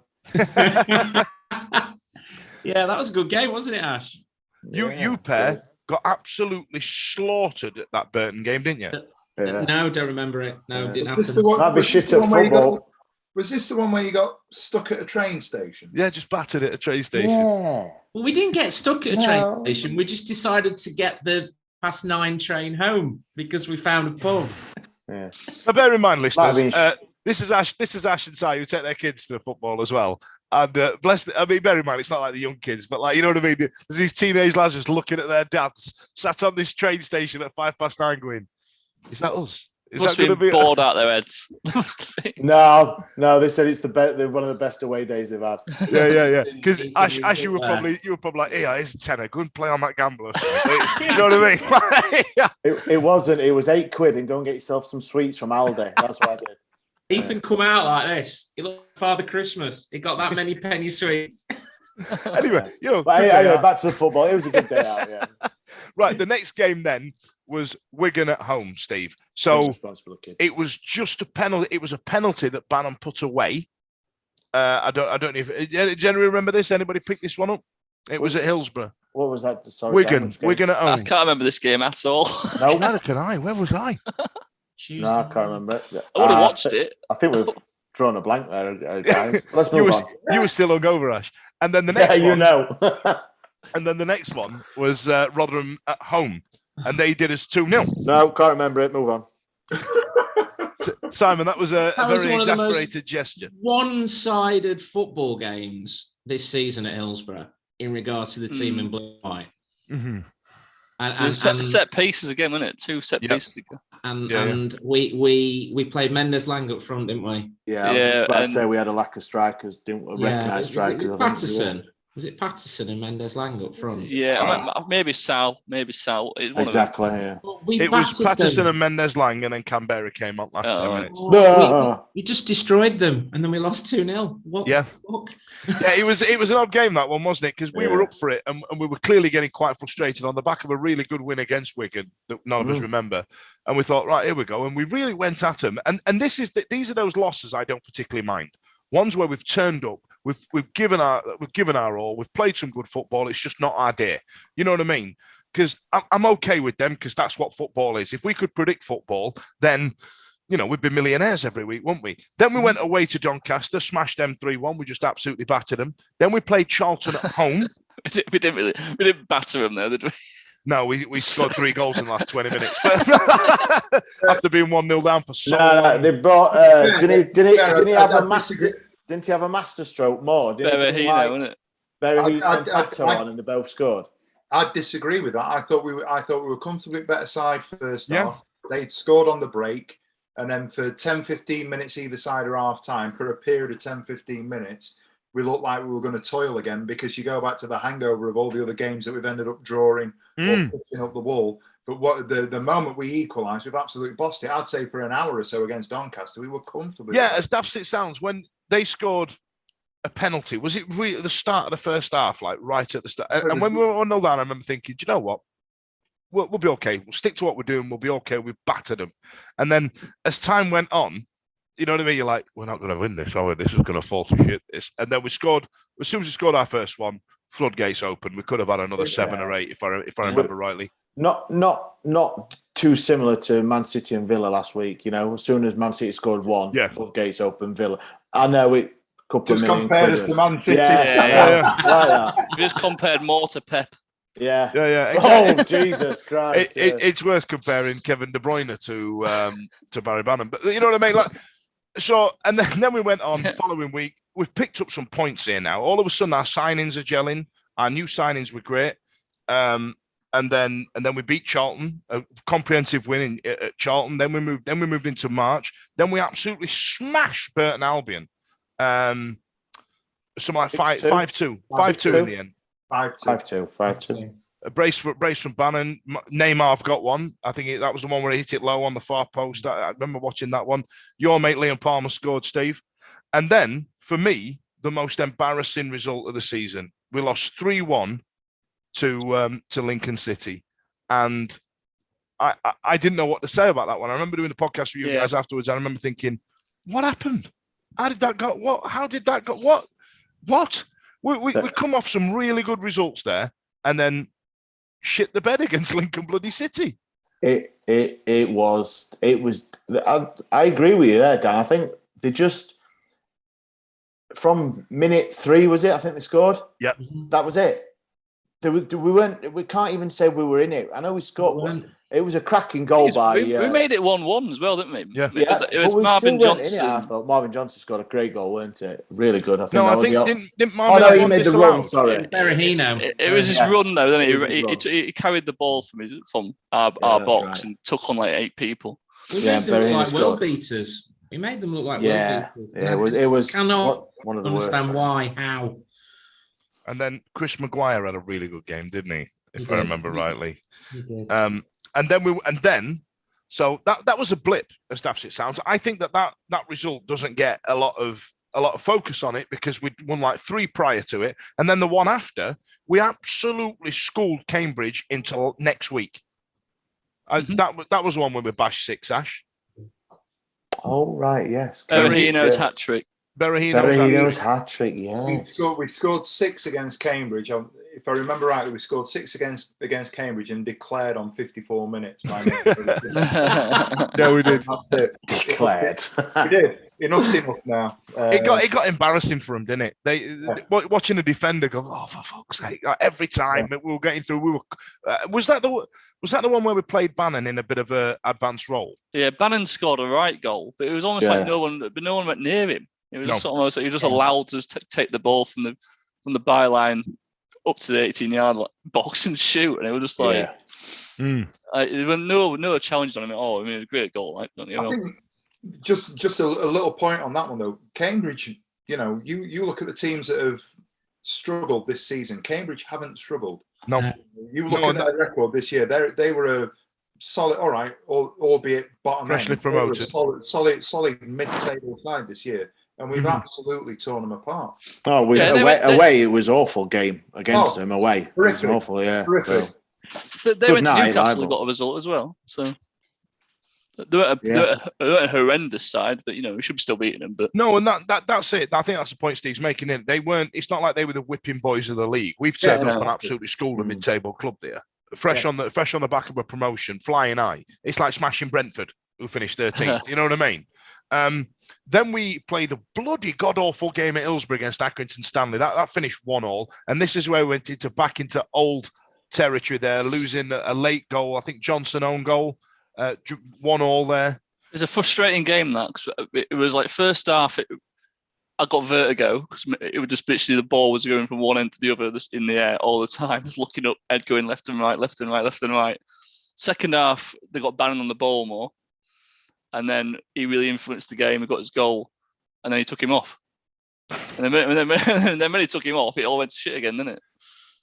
Yeah, that was a good game, wasn't it, Ash? You pair got absolutely slaughtered at that Burton game, didn't you? Yeah. No, don't remember it. No, it didn't happen. That'd be shit at football. Was this the one where you got stuck at a train station? Yeah, just battered at a train station. Yeah. Well, we didn't get stuck at a train station. We just decided to get the past 9 train home because we found a pub. Yeah. Now, bear in mind, listeners, this is Ash and Si who take their kids to the football as well. And bless them. I mean, bear in mind, it's not like the young kids, but like, you know what I mean? There's these teenage lads just looking at their dads sat on this train station at 9:05 going, is that us? Is Must that going to be bored out their heads? No, they said it's one of the best away days they've had. Yeah. Because Ash, you were probably like, hey, here's a tenner, go and play on that gambler. You know what I mean? It wasn't. It was £8 and go and get yourself some sweets from Aldi. That's what I did. Ethan come out like this. He looked like Father Christmas. He got that many penny sweets. Anyway, back to the football. It was a good day out. Yeah. Right, the next game then was Wigan at home, Steve. So it was just a penalty. It was a penalty that Bannon put away. I don't know if generally remember this. Anybody pick this one up? It was at Hillsborough. What was that? Sorry, Wigan at home. I can't remember this game at all. No, neither can I. Where was I? No, I can't remember it. I would have watched it. I think we've drawn a blank there, guys. Let's move on. You were still hungover, Ash. And then the next one. You know. And then the next one was Rotherham at home. And they did us 2-0. No, can't remember it. Move on. Simon, that was a very exasperated gesture. One-sided football games this season at Hillsborough in regards to the team in blue and white. Mm-hmm. And set pieces again, wasn't it? 2 set pieces again. And we played Mendes Lang up front, didn't we? Yeah, I was just about to say we had a lack of strikers, didn't recognise strikers. Patterson. Was it Patterson and Mendes Lang up front? Yeah, maybe Sal. Exactly, yeah. It was Patterson and Mendes Lang, and then Canberra came up last 10 minutes. We just destroyed them, and then we lost 2-0. Yeah, it was an odd game, that one, wasn't it? Because we were up for it, and we were clearly getting quite frustrated on the back of a really good win against Wigan that none of us remember. And we thought, right, here we go, and we really went at them. And these are those losses I don't particularly mind. Ones where we've turned up, we've given our all, we've played some good football. It's just not our day. You know what I mean? Because I'm okay with them because that's what football is. If we could predict football, then we'd be millionaires every week, wouldn't we? Then we went away to Doncaster, smashed them 3-1. We just absolutely battered them. Then we played Charlton at home. we didn't batter them though, did we? No, we scored 3 goals in the last 20 minutes after being 1-0 down for so long. No, they brought. Didn't he have a master? Didn't he have a master stroke more? Berahino, wasn't it? Berahino and Pato on, and they both scored. I'd disagree with that. I thought we were comfortably better side first half. They'd scored on the break, and then for 10-15 minutes either side or half time, for a period of 10-15 minutes, we looked like we were going to toil again, because you go back to the hangover of all the other games that we've ended up drawing or pushing up the wall. But what the moment we equalised, we've absolutely bossed it. I'd say for an hour or so against Doncaster, we were comfortable. Yeah, as daft as it sounds, when they scored a penalty, was it really at the start of the first half, like right at the start? And when we were 1-0 down, I remember thinking, do you know what? We'll be okay. We'll stick to what we're doing. We'll be okay. We battered them. And then as time went on, you know what I mean? You're like, we're not going to win this, are we? This is going to fall to shit. This. And then we scored, as soon as we scored our first one, floodgates open. We could have had another 7 or 8, if I remember rightly. Not too similar to Man City and Villa last week. As soon as Man City scored 1, floodgates open. Villa. I know it. Just compared us to Man City. Yeah. We just compared more to Pep. Yeah. Exactly. Oh, Jesus Christ! It's worse comparing Kevin De Bruyne to Barry Bannon, but you know what I mean. Like, so, and then we went on. Following week, we've picked up some points here now. All of a sudden, our signings are gelling. Our new signings were great. and then we beat Charlton, a comprehensive win at Charlton. Then we moved into March. Then we absolutely smashed Burton Albion. Something like 5-2 in the end. 5-2. A brace from Bannon. Neymar have got one. I think that was the one where he hit it low on the far post. I remember watching that one. Your mate Liam Palmer scored, Steve. And then, for me, the most embarrassing result of the season. We lost 3-1 to Lincoln City. And I didn't know what to say about that one. I remember doing the podcast with you guys afterwards. I remember thinking, what happened? How did that go? What? How did that go? What? We come off some really good results there, and then shit the bed against Lincoln bloody City. It was. I agree with you there, Dan. I think they just from minute 3 was it? I think they scored. Yeah, that was it. We can't even say we were in it. I know we scored. It was a cracking goal we made it 1-1 as well, didn't we? Yeah. It was Marvin Johnson. I thought Marvin Johnson scored a great goal, weren't it? Really good. I think didn't Marvin? Oh no, he made the run. Sorry, Berahino. It was his run though, didn't he? He carried the ball from our box and took on like 8 people. We made them look like world beaters. We made them look like world beaters. Yeah, it was cannot one of the worst. Understand why? How? And then Chris Maguire had a really good game, didn't he? If I remember rightly. He did. So that was a blip, as daft as it sounds. I think that result doesn't get a lot of focus on it because we won like 3 prior to it, and then the one after we absolutely schooled Cambridge into next week. That was the one where we bashed 6, Ash. Oh right, yes. Berahino's hat trick. Berahino's hat trick. Yeah. We scored 6 against Cambridge. If I remember rightly, we scored 6 against Cambridge and declared on 54 minutes. Yeah, we did. Declared. We did. Enough's enough now. It got embarrassing for them, didn't it? Watching a defender go, oh for fuck's sake! Every time we were getting through, was that the one where we played Bannon in a bit of a advanced role? Yeah, Bannon scored a right goal, but it was almost like no one went near him. It was almost like he was just allowed to take the ball from the byline up to the 18-yard box and shoot, and it was just like there were no challenges on him at all. I mean, it was a great goal. Like, I think just a little point on that one though. Cambridge, you look at the teams that have struggled this season. Cambridge haven't struggled. No, you look at their record this year. They were a solid, all right, albeit bottom freshly end, promoted, solid mid-table side this year. And we've absolutely torn them apart. Oh, away, it was awful game against them. Away, it was awful. Yeah, they went to Newcastle and got a result as well. So they weren't a horrendous side, but we should be still beating them. But no, and that's it. I think that's the point Steve's making. It they weren't. It's not like they were the whipping boys of the league. We've turned up and absolutely schooled a mid-table club there. Fresh on the back of a promotion, flying high. It's like smashing Brentford, who finished 13th. You know what I mean? Then we played a bloody god-awful game at Hillsborough against Accrington Stanley. That finished 1-1. And this is where we went back into old territory there, losing a late goal. I think Johnson own goal, 1-1 there. It's a frustrating game, that. 'Cause it was like first half, I got vertigo because it was just literally the ball was going from one end to the other in the air all the time, just looking up, head going left and right, left and right, left and right. Second half, they got Bannon on the ball more. And then he really influenced the game. He got his goal, and then he took him off. And then when he took him off, it all went to shit again, didn't it?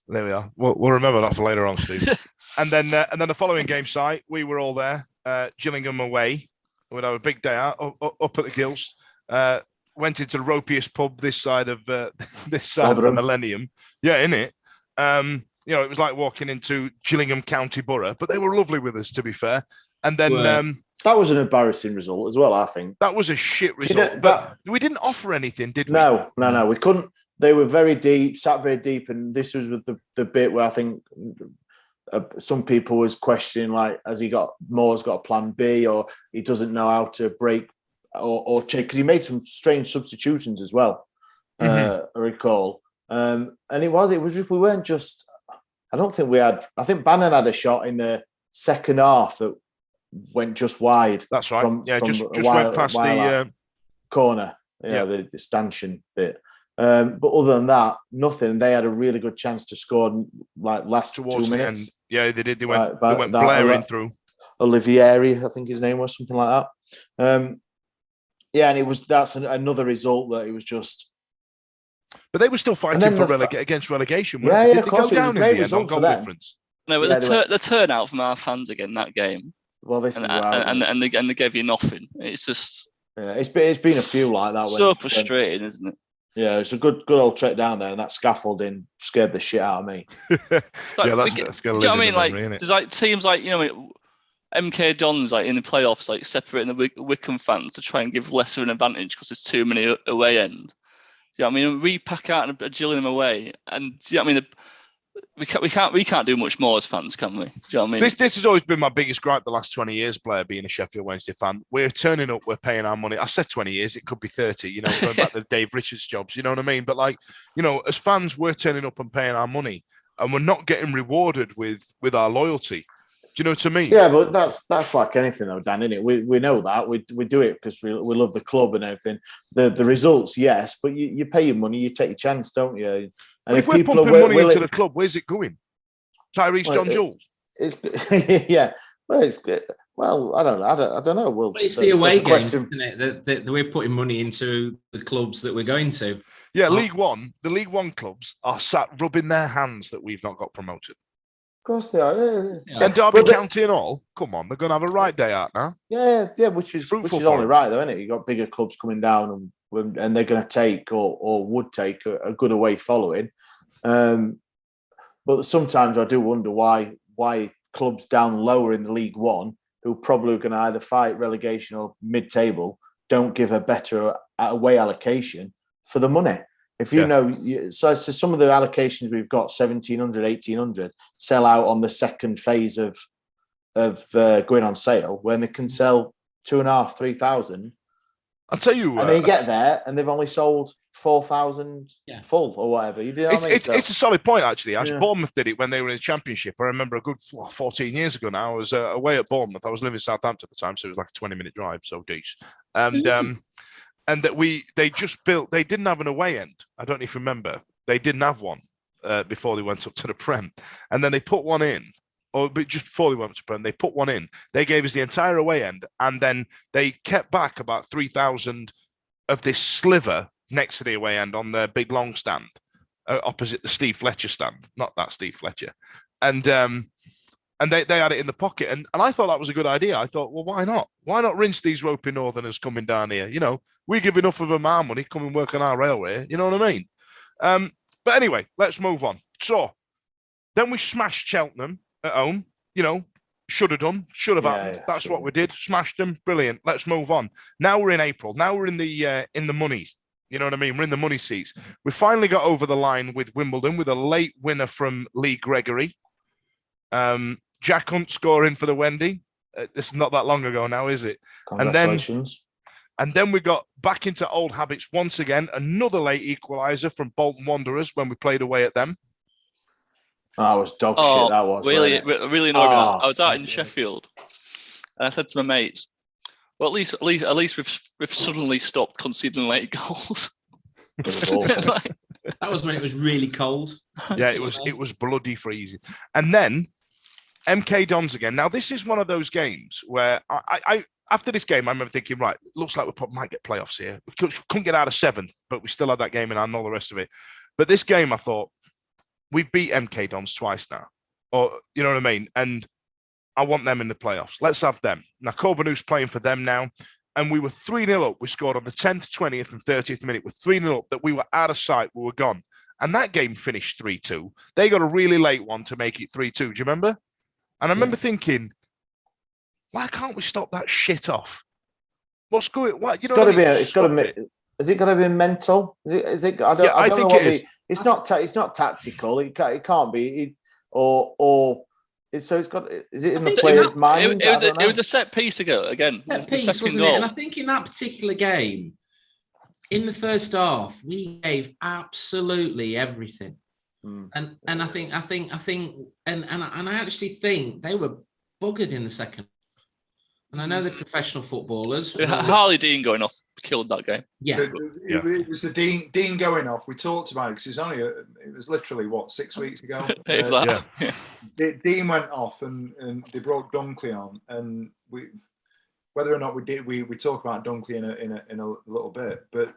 There we are. We'll remember that for later on, Steve. and then the following game site, we were all there. Gillingham away. We'd have a big day out up at the Gills. Went into the ropiest pub this side of the Millennium. Yeah, innit? It was like walking into Gillingham County Borough, but they were lovely with us, to be fair. And then that was an embarrassing result as well, I think. That was a shit result. But we didn't offer anything, did we? No, we couldn't. They were very deep, sat very deep, and this was with the bit where I think some people was questioning, like, Moore's got a plan B, or he doesn't know how to break or check, because he made some strange substitutions as well. I recall, and it was just, we weren't just. I don't think we had. I think Bannon had a shot in the second half that went just wide. That's right. Just went past the corner. The stanchion bit. But other than that, nothing. They had a really good chance to score like last towards 2 minutes. Yeah, they did. They went blaring through. Olivieri, I think his name was, something like that. Yeah, and that's another result that it was just. But they were still fighting for against relegation. Yeah, did of course, they go down in the end on goal difference? No, but the turnout from our fans again that game. Well, and they gave you nothing. It's just. Yeah, it's been a few like that. So frustrating, isn't it? Yeah, it's a good old trek down there, and that scaffolding scared the shit out of me. That's going to. Do you know what I mean? Like, there's like teams like MK Dons like in the playoffs, like separating the Wickham fans to try and give less of an advantage because there's too many away end. You know what I mean? We pack out and Gillingham away, and you know what I mean? We can't do much more as fans, can we? Do you know what I mean? This has always been my biggest gripe the last 20 years, Blair, being a Sheffield Wednesday fan. We're turning up, we're paying our money. I said 20 years, it could be 30, going back to the Dave Richards jobs, you know what I mean? But as fans, we're turning up and paying our money, and we're not getting rewarded with our loyalty. Do you know what I mean? Yeah, but that's like anything though, Dan, isn't it? We know that. We do it because we love the club and everything. The results, yes, but you pay your money, you take your chance, don't you? And if we're pumping money into the club, where's it going? Tyrese John Jules? Yeah. Well, I don't know. Well, it's the away games, isn't it? That we're putting money into the clubs that we're going to. Yeah, League One. The League One clubs are sat rubbing their hands that we've not got promoted. Of course they are. Yeah. And Derby County and all. Come on, they're going to have a right day out now. Yeah, which is only right though, isn't it? You've got bigger clubs coming down and they're going to take or would take a good away following. But sometimes I do wonder why clubs down lower in the League One, who probably are going to either fight relegation or mid-table, don't give a better away allocation for the money. If so some of the allocations we've got, 1,700, 1,800, sell out on the second phase of going on sale, when they can sell 2,500, 3,000. I'll tell you, and they get there and they've only sold 4,000 full or whatever. You know what I mean? It's a solid point, actually. Ash. Bournemouth did it when they were in the Championship. I remember a good 14 years ago now. I was away at Bournemouth. I was living in Southampton at the time, so it was like a 20-minute drive, so decent. And that they just built. They didn't have an away end. I don't know if you remember. They didn't have one before they went up to the Prem, and then they put one in. But just before they went to Prem, they put one in. They gave us the entire away end, and then they kept back about 3,000 of this sliver next to the away end on the big long stand opposite the Steve Fletcher stand. Not that Steve Fletcher. And they had it in the pocket. And I thought that was a good idea. I thought, well, why not? Why not rinse these ropey Northerners coming down here? We give enough of them our money, come and work on our railway. You know what I mean? But anyway, let's move on. So then we smashed Cheltenham at home. Should have happened. Yeah, That's what we did. Smashed them. Brilliant. Let's move on. Now we're in April. Now we're in the monies. You know what I mean? We're in the money seats. We finally got over the line with Wimbledon with a late winner from Lee Gregory. Jack Hunt scoring for the Wendy. This is not that long ago now, is it? Congratulations. And then we got back into old habits once again. Another late equaliser from Bolton Wanderers when we played away at them. That was dog shit. That was really annoying. I was out in Sheffield, and I said to my mates, "Well, at least we've suddenly stopped conceding late goals." That was when it was really cold. Yeah, it was bloody freezing. And then MK Dons again. Now this is one of those games where I after this game I remember thinking, right, looks like we probably might get playoffs here. We couldn't get out of 7th, but we still had that game in hand and all the rest of it. But this game, I thought, we've beat MK Dons twice now, or you know what I mean? And I want them in the playoffs. Let's have them. Now, Corbenu's playing for them now, and we were 3-0 up. We scored on the 10th, 20th, and 30th minute. We're 3-0 up that we were out of sight. We were gone. And that game finished 3-2. They got a really late one to make it 3-2. Do you remember? And I remember thinking, why can't we stop that shit off? What's going? What you know? It's got to be. Is it got to be mental? Is it? I don't think it is. It's not tactical. It can't be. So it's got. Is it in the player's mind? It was a set piece ago again. Set piece, wasn't it? And I think in that particular game, in the first half, we gave absolutely everything. And I think and I actually think they were buggered in the second. And I know they're professional footballers. Harley Dean going off killed that game. Yeah. It was the Dean going off. We talked about it because it was literally 6 weeks ago. Dean went off and they brought Dunkley on, and whether or not we talk about Dunkley in a little bit, but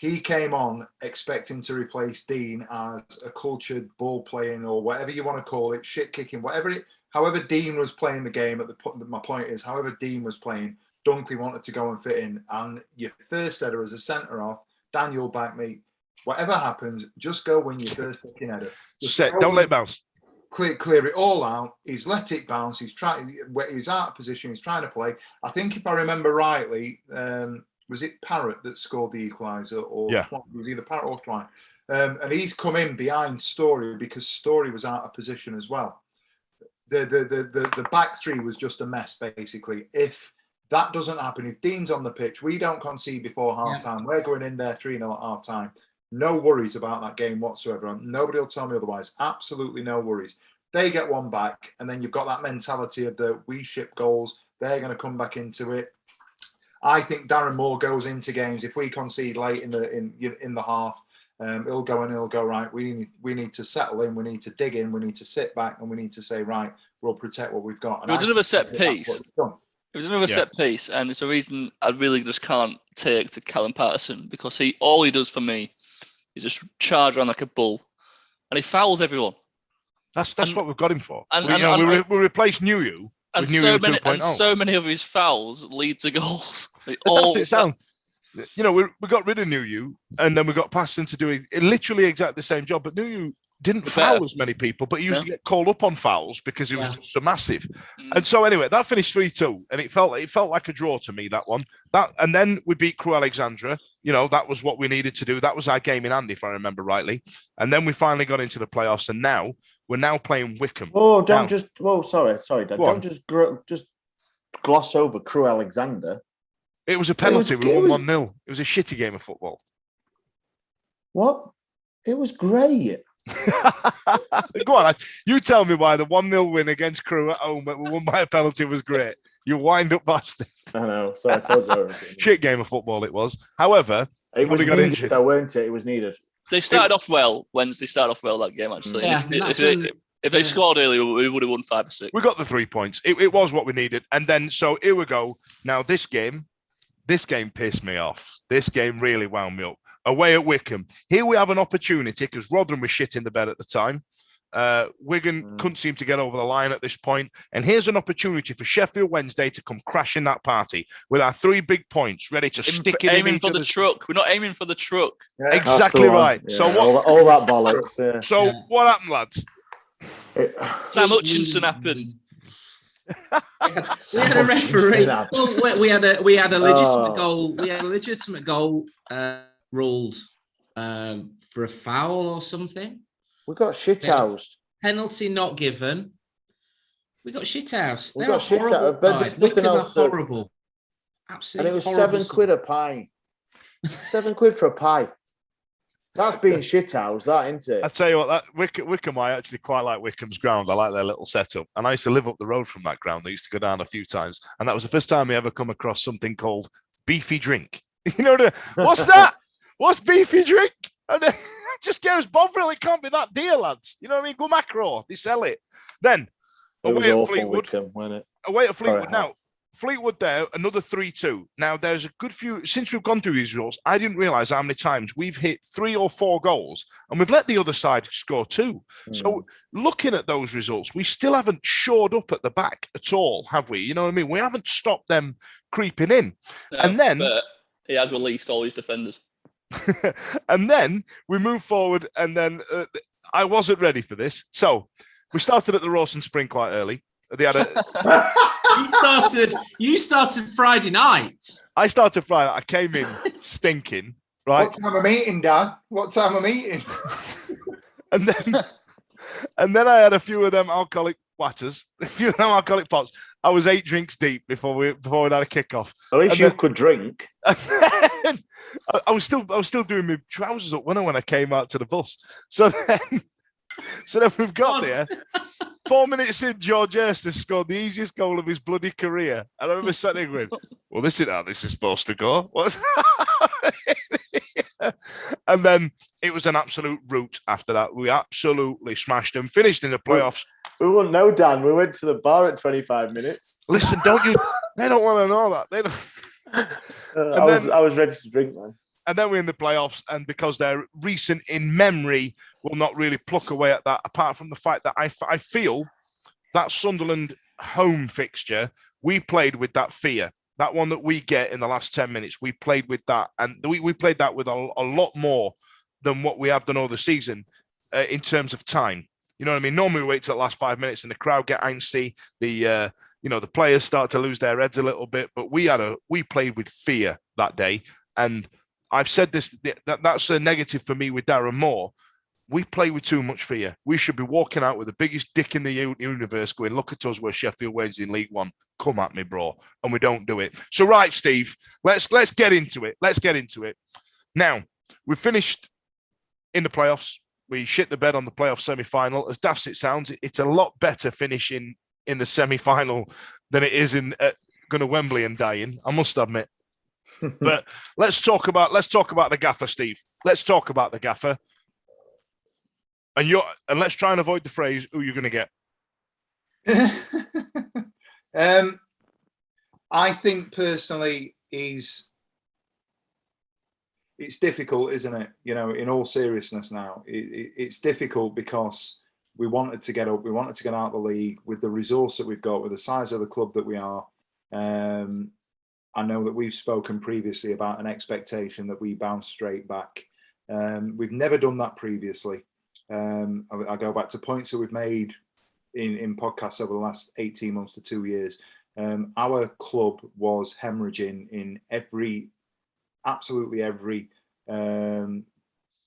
he came on expecting to replace Dean as a cultured ball playing or whatever you want to call it, shit kicking, however Dean was playing the game. My point is, however Dean was playing, Dunkley wanted to go and fit in. And your first header as a centre off, Daniel back me. Whatever happens, just go win your first fucking header. Don't let it bounce. Clear it all out. He's let it bounce. He's out of position. He's trying to play. I think if I remember rightly, was it Parrott that scored the equaliser, or it was either Parrott or Twine? And he's come in behind Story because Story was out of position as well. The back three was just a mess, basically. If that doesn't happen, if Dean's on the pitch, we don't concede before half time. We're going in there 3-0 at half time. No worries about that game whatsoever. Nobody will tell me otherwise. Absolutely no worries. They get one back, and then you've got that mentality of we ship goals. They're going to come back into it. I think Darren Moore goes into games. If we concede late in the half, he'll go and he'll go, right, we need to settle in, we need to dig in, we need to sit back, and we need to say, right, we'll protect what we've got. And it was another set piece. It was another set piece, and it's a reason I really just can't take to Callum Patterson, because all he does for me is just charge around like a bull, and he fouls everyone. That's what we've got him for. We replaced Nuyu. And so many of his fouls lead to goals. That's it sounds. We got rid of Nuyu, and then we got Patterson to do literally exactly the same job. But Nuyu didn't foul as many people, but he used to get called up on fouls because he was so massive. And so anyway, that finished 3-2, and it felt like a draw to me, that one. And then we beat Crewe Alexandra. That was what we needed to do. That was our game in hand, if I remember rightly. And then we finally got into the playoffs, and now we're playing Wickham. Oh, sorry, Dad. Don't just gloss over Crewe Alexandra. It was a penalty. We won 1-0. It was a shitty game of football. What? It was great. Go on, you tell me why the 1-0 win against Crewe at home that we won by a penalty was great. You wind up bastard. I know. So I told you everything. Shit game of football it was. However, it was needed, though, weren't it? It was needed. They started off well. Wednesday started off well that game, actually. Yeah, if they scored earlier, we would have won 5 or 6. We got the 3 points. It was what we needed. And then, so here we go. Now, this game pissed me off. This game really wound me up. Away at Wickham. Here we have an opportunity, because Rotherham was shit in the bed at the time. Wigan couldn't seem to get over the line at this point. And here's an opportunity for Sheffield Wednesday to come crashing that party with our 3 big points ready to stick it in. Aiming for the truck. We're not aiming for the truck. Yeah, exactly right. Yeah. So what? All that bollocks. Yeah. So what happened, lads? Sam Hutchinson happened. We had a referee. Well, we had a legitimate goal. We had a legitimate goal ruled for a foul or something. We got shithoused. Penalty not given. We got shithoused. We got shithoused. But there's nothing else. Horrible. Absolutely. And it was £7 a pie. £7 for a pie. That's being shithoused, that, isn't it? I tell you what, that Wickham, I actually quite like Wickham's ground. I like their little setup. And I used to live up the road from that ground. I used to go down a few times. And that was the first time I ever come across something called beefy drink. What's that? What's beefy drink? And just get us Bovril. It can't be that dear, lads. You know what I mean? Go macro. They sell it. Then, away at Fleetwood. Wickham, wasn't it? Away at Fleetwood. Now, Fleetwood there, another 3-2. Now, there's a good few, since we've gone through these results, I didn't realise how many times we've hit 3 or 4 goals and we've let the other side score 2. So looking at those results, we still haven't shored up at the back at all, have we? You know what I mean? We haven't stopped them creeping in. No, and then... But he has released all his defenders. And then we move forward, and then I wasn't ready for this. So we started at the Rawson Spring quite early. They had You started Friday night. I started Friday. I came in stinking. Right. What time of meeting, Dad? What time of meeting? and then I had a few of them alcoholic watters, a few of them alcoholic pops. I was 8 drinks deep before we had a kickoff. At least you could drink. I was still doing my trousers up when I came out to the bus. So then So then we've got there. 4 minutes in, George Hurst has scored the easiest goal of his bloody career. And I remember sitting there going, well, this isn't how this is supposed to go. What's And then it was an absolute rout after that. We absolutely smashed them, finished in the playoffs. We wouldn't know, Dan. We went to the bar at 25 minutes. Listen, they don't want to know that. They don't. I was ready to drink, man. And then we're in the playoffs, and because they're recent in memory, we'll not really pluck away at that, apart from the fact that I feel that Sunderland home fixture, we played with that fear. That one that we get in the last 10 minutes, we played with that. And we played that with a lot more than what we have done all the season in terms of time. You know what I mean? Normally we wait till the last 5 minutes and the crowd get antsy. The players start to lose their heads a little bit. But we played with fear that day. And I've said this, that's a negative for me with Darren Moore. We play with too much fear. We should be walking out with the biggest dick in the universe going, look at us, we're Sheffield Wednesday in League One. Come at me, bro. And we don't do it. So, right, Steve, let's get into it. Let's get into it. Now, we finished in the playoffs. We shit the bed on the playoff semi-final. As daft as it sounds, it's a lot better finishing in the semi-final than it is in going to Wembley and dying, I must admit. But let's talk about the gaffer, Steve. Let's talk about the gaffer. And let's try and avoid the phrase who you're going to get. I think personally it's difficult, isn't it? You know, in all seriousness now, it's difficult because we wanted to get up, we wanted to get out of the league with the resource that we've got, with the size of the club that we are. I know that we've spoken previously about an expectation that we bounce straight back. We've never done that previously. I go back to points that we've made in podcasts over the last 18 months to 2 years. Our club was hemorrhaging in absolutely every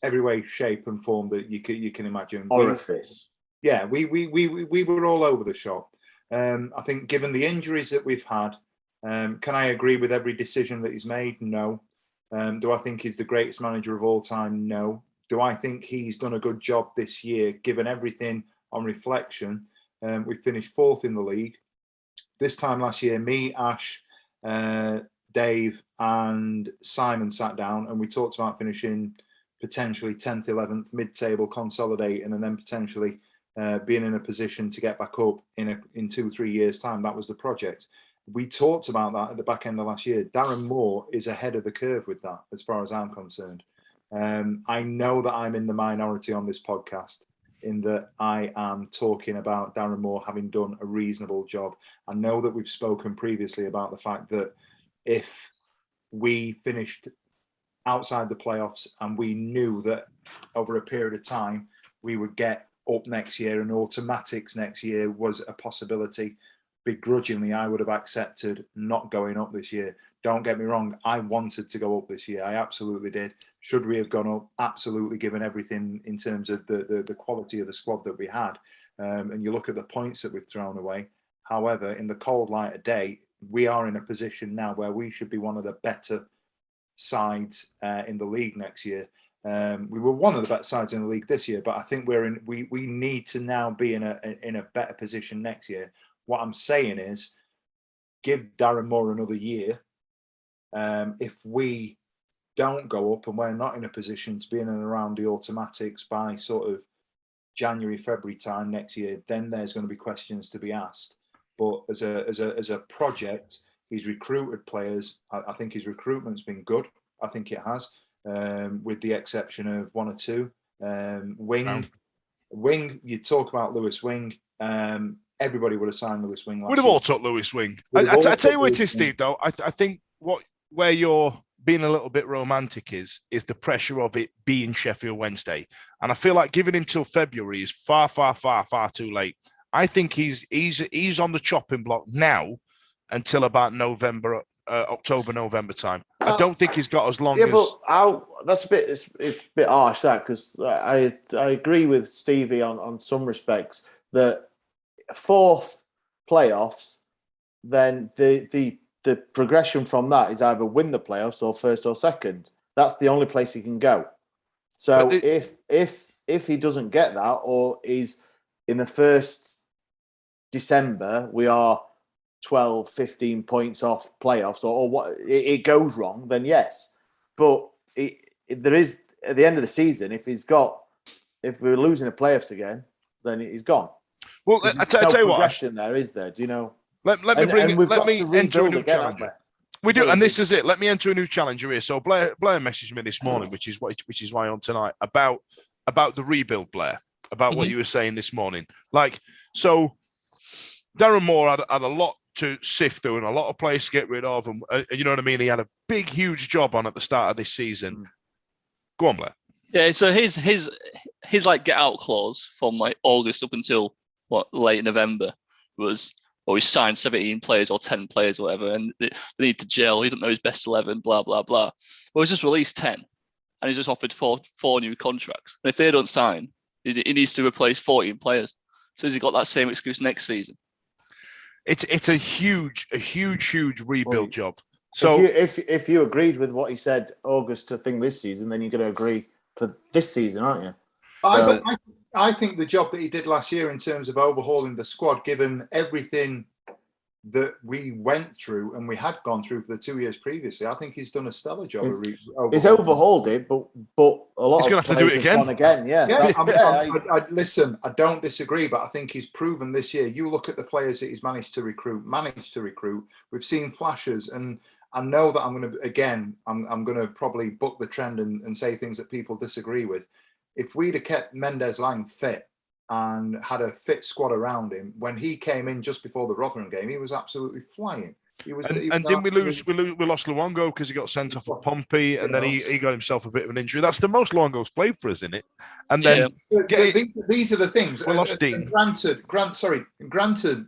way, shape and form that you can imagine. Orifice. We were all over the shop. I think given the injuries that we've had, can I agree with every decision that he's made? No. Do I think he's the greatest manager of all time? No. Do I think he's done a good job this year, given everything on reflection? We finished fourth in the league. This time last year, me, Ash, Dave and Simon sat down and we talked about finishing potentially 10th, 11th, mid-table, consolidating, and then potentially being in a position to get back up in 2-3 years' time. That was the project. We talked about that at the back end of last year. Darren Moore is ahead of the curve with that, as far as I'm concerned. I know that I'm in the minority on this podcast in that I am talking about Darren Moore having done a reasonable job. I know that we've spoken previously about the fact that if we finished outside the playoffs and we knew that over a period of time we would get up next year and automatics next year was a possibility, begrudgingly I would have accepted not going up this year. Don't get me wrong, I wanted to go up this year. I absolutely did. Should we have gone up? Absolutely, given everything in terms of the quality of the squad that we had. And you look at the points that we've thrown away. However, in the cold light of day, we are in a position now where we should be one of the better sides in the league next year. We were one of the better sides in the league this year, but I think we need to now be in a better position next year. What I'm saying is, give Darren Moore another year. If we don't go up and we're not in a position to be in and around the automatics by sort of January, February time next year, then there's going to be questions to be asked. But as a project, he's recruited players. I think his recruitment's been good. I think it has, with the exception of one or two. Wing, you talk about Lewis Wing. Everybody would have signed Lewis Wing last year. We'd have all took Lewis Wing. I tell you what it is, Steve, though. I think where you're being a little bit romantic is the pressure of it being Sheffield Wednesday. And I feel like giving him till February is far, far, far, far too late. I think he's on the chopping block now until about October, November time. I don't think he's got as long as... But that's it's a bit harsh, that, because I agree with Stevie on some respects that fourth playoffs, then the progression from that is either win the playoffs or first or second. That's the only place he can go. So if if he doesn't get that, or is in the first December, we are 12, 15 points off playoffs, or what it goes wrong, then yes. But there is, at the end of the season, if we're losing the playoffs again, then he's gone. Well, I tell you what, progression there, is there? Do you know? Let me enter a new challenger. We do, and this is it. Let me enter a new challenger here. So Blair messaged me this morning, which is why on tonight about the rebuild, Blair, about what you were saying this morning. Like, so Darren Moore had a lot to sift through and a lot of players to get rid of, and you know what I mean. He had a big, huge job on at the start of this season. Go on, Blair. Yeah, so his like get out clause from like August up until late November was, we signed 17 players or 10 players or whatever, and they need to gel. He doesn't know his best 11, blah blah blah. Well, he's just released 10, and he's just offered four new contracts. And if they don't sign, he needs to replace 14 players. So has he got that same excuse next season? It's a huge rebuild job. So if you agreed with what he said August to thing this season, then you're going to agree for this season, aren't you? So, I think the job that he did last year in terms of overhauling the squad, given everything that we went through and we had gone through for the 2 years previously, I think he's done a stellar job. He's overhauled it, but a lot he's going to have to do it again. Yeah. Listen, I don't disagree, but I think he's proven this year. You look at the players that he's managed to recruit. We've seen flashes, and I know that I'm going to probably buck the trend and say things that people disagree with. If we'd have kept Mendes Lang fit and had a fit squad around him, when he came in just before the Rotherham game, he was absolutely flying. Didn't we lose? We lost Luongo because he got sent off at Pompey, and then he got himself a bit of an injury. That's the most Luongo's played for us, isn't it? And then these are the things. We lost Dean. Granted,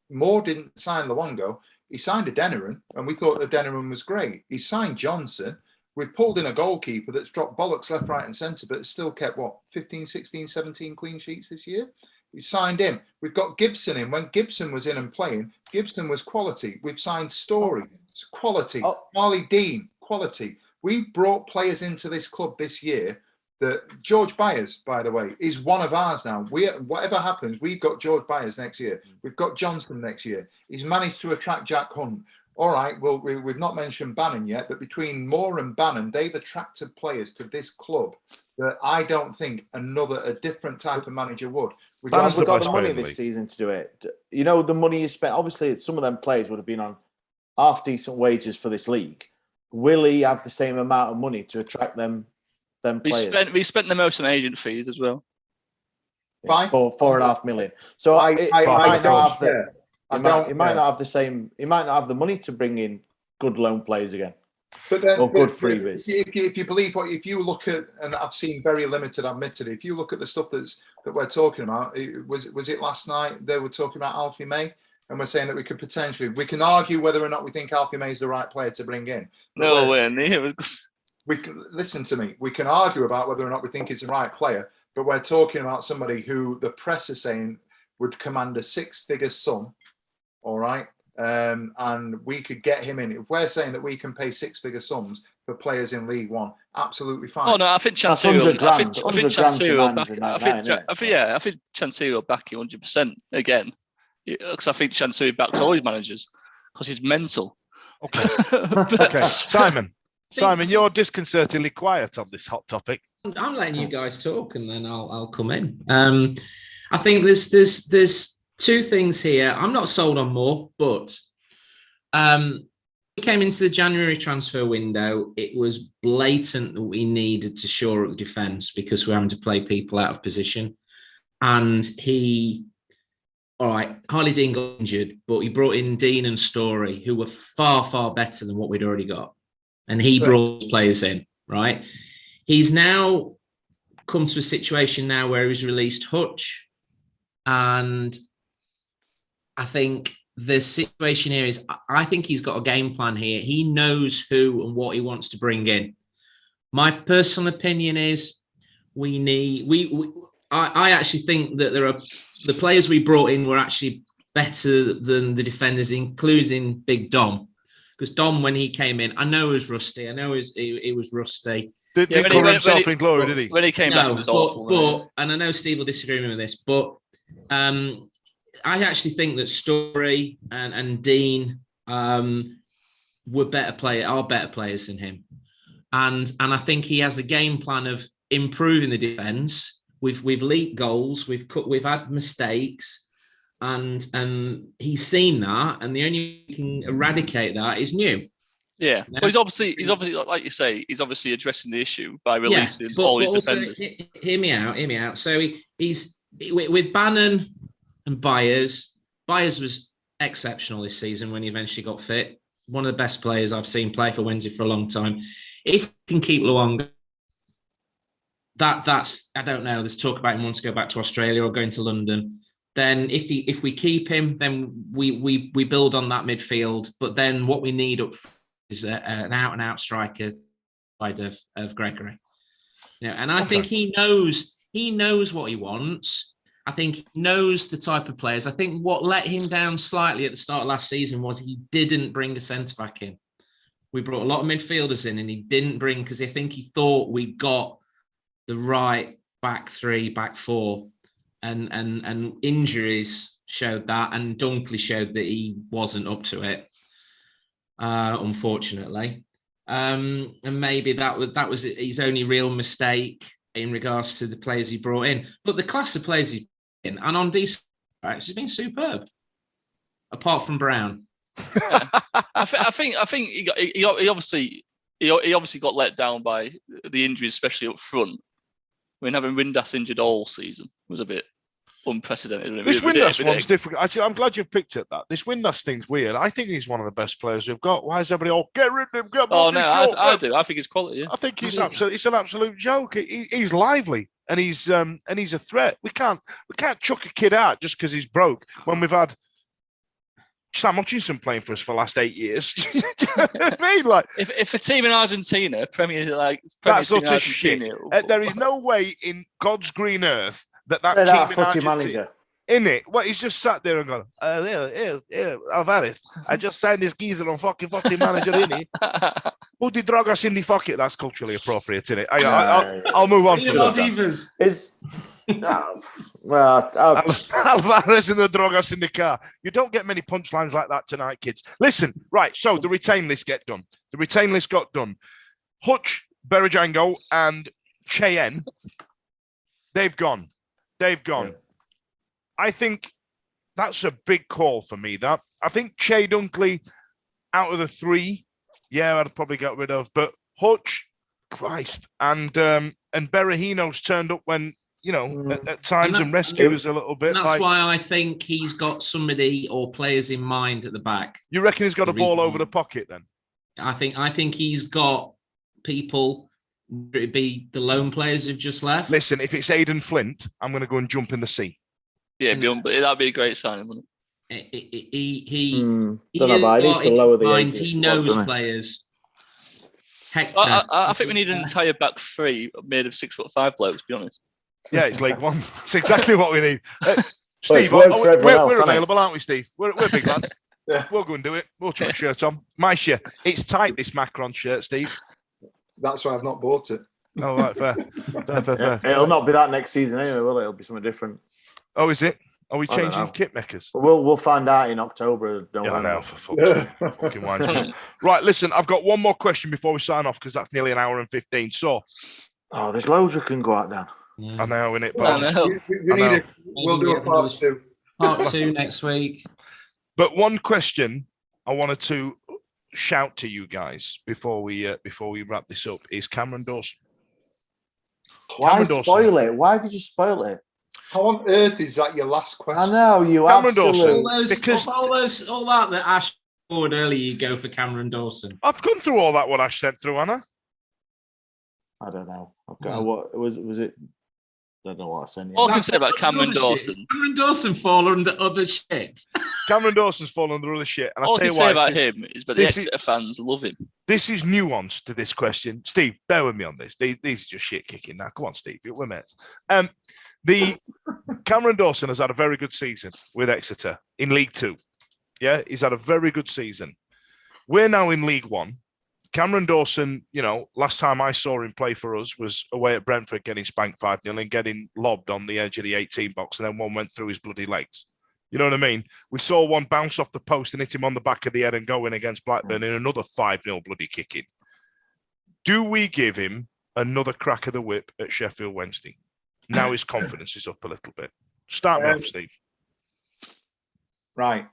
Moore didn't sign Luongo. He signed Adeniran, and we thought Adeniran was great. He signed Johnson. We've pulled in a goalkeeper that's dropped bollocks left, right and centre, but it's still kept, 15, 16, 17 clean sheets this year? We signed him. We've got Gibson in. When Gibson was in and playing, Gibson was quality. We've signed Story, quality. Marley Dean, quality. We brought players into this club this year that George Byers, by the way, is one of ours now. Whatever happens, we've got George Byers next year. We've got Johnson next year. He's managed to attract Jack Hunt. All right, well, we've not mentioned Bannon yet, but between Moore and Bannon, they've attracted players to this club that I don't think a different type of manager would. We've got the money this season to do it. You know, the money you spent, obviously, some of them players would have been on half-decent wages for this league. Will he have the same amount of money to attract them players? We spent the most on agent fees as well. Fine. For $4.5 million. So I might not have the... He might not have the same. He might not have the money to bring in good loan players again, or good freebies. If you believe if you look at, and I've seen very limited, admittedly. If you look at the stuff that we're talking about, was it last night they were talking about Alfie May, and we're saying that we can argue whether or not we think Alfie May is the right player to bring in. No way, listen to me. We can argue about whether or not we think he's the right player, but we're talking about somebody who the press is saying would command a six-figure sum. All right. And we could get him in. If we're saying that we can pay six-figure sums for players in League One, absolutely fine. Oh no, I think Chansiri will back you 100% again. Because I think Chansiri backs all his managers because he's mental. Okay. Okay. Simon, you're disconcertingly quiet on this hot topic. I'm letting you guys talk, and then I'll come in. I think there's two things here. I'm not sold on Moore, but we came into the January transfer window. It was blatant that we needed to shore up the defence because we're having to play people out of position. And Harley Dean got injured, but he brought in Dean and Story, who were far, far better than what we'd already got. And he brought players in, right? He's now come to a situation now where he's released Hutch, and I think the situation here is, I think he's got a game plan here. He knows who and what he wants to bring in. My personal opinion is I actually think that the players we brought in were actually better than the defenders, including Big Dom, because Dom, when he came in, I know it was rusty. I know it was rusty. Didn't cover himself in glory, did he? When he came back, it was awful. But and I know Steve will disagree with me with this, but I actually think that Story and Dean are better players than him, and I think he has a game plan of improving the defense. We've leaked goals, we've had mistakes, and he's seen that, and the only way he can eradicate that is new. Yeah, well, he's obviously like you say, he's obviously addressing the issue by releasing all his defenders. Hear me out. So he's with Bannon and Byers. Byers was exceptional this season when he eventually got fit. One of the best players I've seen play for Wednesday for a long time. If he can keep Luongo, that's I don't know. There's talk about him wanting to go back to Australia or going to London. Then if we keep him, then we build on that midfield. But then what we need up is an out and out striker side of Gregory. And I think he knows what he wants. I think he knows the type of players. I think what let him down slightly at the start of last season was he didn't bring a centre back in. We brought a lot of midfielders in, and he didn't bring, because I think he thought we got the right back three, back four, and injuries showed that, and Dunkley showed that he wasn't up to it. Unfortunately, and maybe that was his only real mistake in regards to the players he brought in. But the class of players he's in, and on decent tracks, has been superb. Apart from Brown, I think he obviously got let down by the injuries, especially up front. I mean, having Windass injured all season was a bit unprecedented. This Windass one's difficult. Actually, I'm glad you've picked it. That this Windass thing's weird. I think he's one of the best players we've got. Why is everybody all get rid of him? I do. I think it's quality. Yeah. I think he's absolutely. It's an absolute joke. He's lively and he's a threat. We can't chuck a kid out just because he's broke when we've had Sam Hutchinson playing for us for the last 8 years. Do you know what I mean? Like, if a team in Argentina, that's utter shit. There is no way in God's green earth that team in Argentina, manager. In it, well, he's just sat there and gone, yeah, I've had it. I just signed this geezer on fucking manager, innit? Who did drag us in the fucking? That's culturally appropriate, innit? I'll move on from that. Alvarez and the Drogas in the car. You don't get many punchlines like that tonight, kids. Listen, right, so the retain list get done. The retain list got done. Hutch, Berrajango, and Cheyenne, they've gone. Yeah. I think that's a big call for me. That I think Che Dunkley, out of the three, I'd probably get rid of. But Hutch, Christ, and Berahino's turned up when, at times and rescued us a little bit. And that's why I think he's got somebody or players in mind at the back. You reckon he's got a ball over the pocket then? I think he's got people. It'd be the lone players who've just left. Listen, if it's Aidan Flint, I'm going to go and jump in the sea. Yeah, that'd be a great signing, wouldn't it? He knows players. Hector. I think we need an entire back three made of 6'5" blokes, to be honest. Yeah, it's League One. It's exactly what we need. Steve, we're available, aren't we, Steve? We're big lads. Yeah. We'll go and do it. We'll chuck a shirt on. My shirt. It's tight, this Macron shirt, Steve. That's why I've not bought it. Oh, right, fair. Fair. It'll not be that next season anyway, will it? It'll be something different. Oh, is it? Are we changing kit makers? We'll find out in October. I know, for fuck's sake. Fucking wine. Right, listen, I've got one more question before we sign off, because that's nearly an hour and 15. So, there's loads we can go out down. I know, innit? But we'll do a part two. Part two next week. But one question I wanted to shout to you guys before we wrap this up is Cameron Dawson. Why spoil it? Why did you spoil it? How on earth is that your last question? I know you Cameron absolutely. Dawson. All that Ash forward earlier, you go for Cameron Dawson. I've gone through all that what Ash sent through, Anna. I don't know. Okay, what was it? I don't know what I sent you. All I can say about Cameron Dawson. Cameron Dawson fall under other shit. Cameron Dawson's fallen under other shit. And all I'll tell I can say about him is that the Exeter fans love him. This is nuance to this question. Steve, bear with me on this. These are just shit kicking now. Come on, Steve. We're mates. The Cameron Dawson has had a very good season with Exeter in League Two. Yeah, he's had a very good season. We're now in League One. Cameron Dawson, last time I saw him play for us was away at Brentford getting spanked 5-0 and getting lobbed on the edge of the 18 box, and then one went through his bloody legs. You know what I mean? We saw one bounce off the post and hit him on the back of the head and go in against Blackburn in another 5-0 bloody kicking. Do we give him another crack of the whip at Sheffield Wednesday? Now his confidence is up a little bit. Start me off, Steve. Right.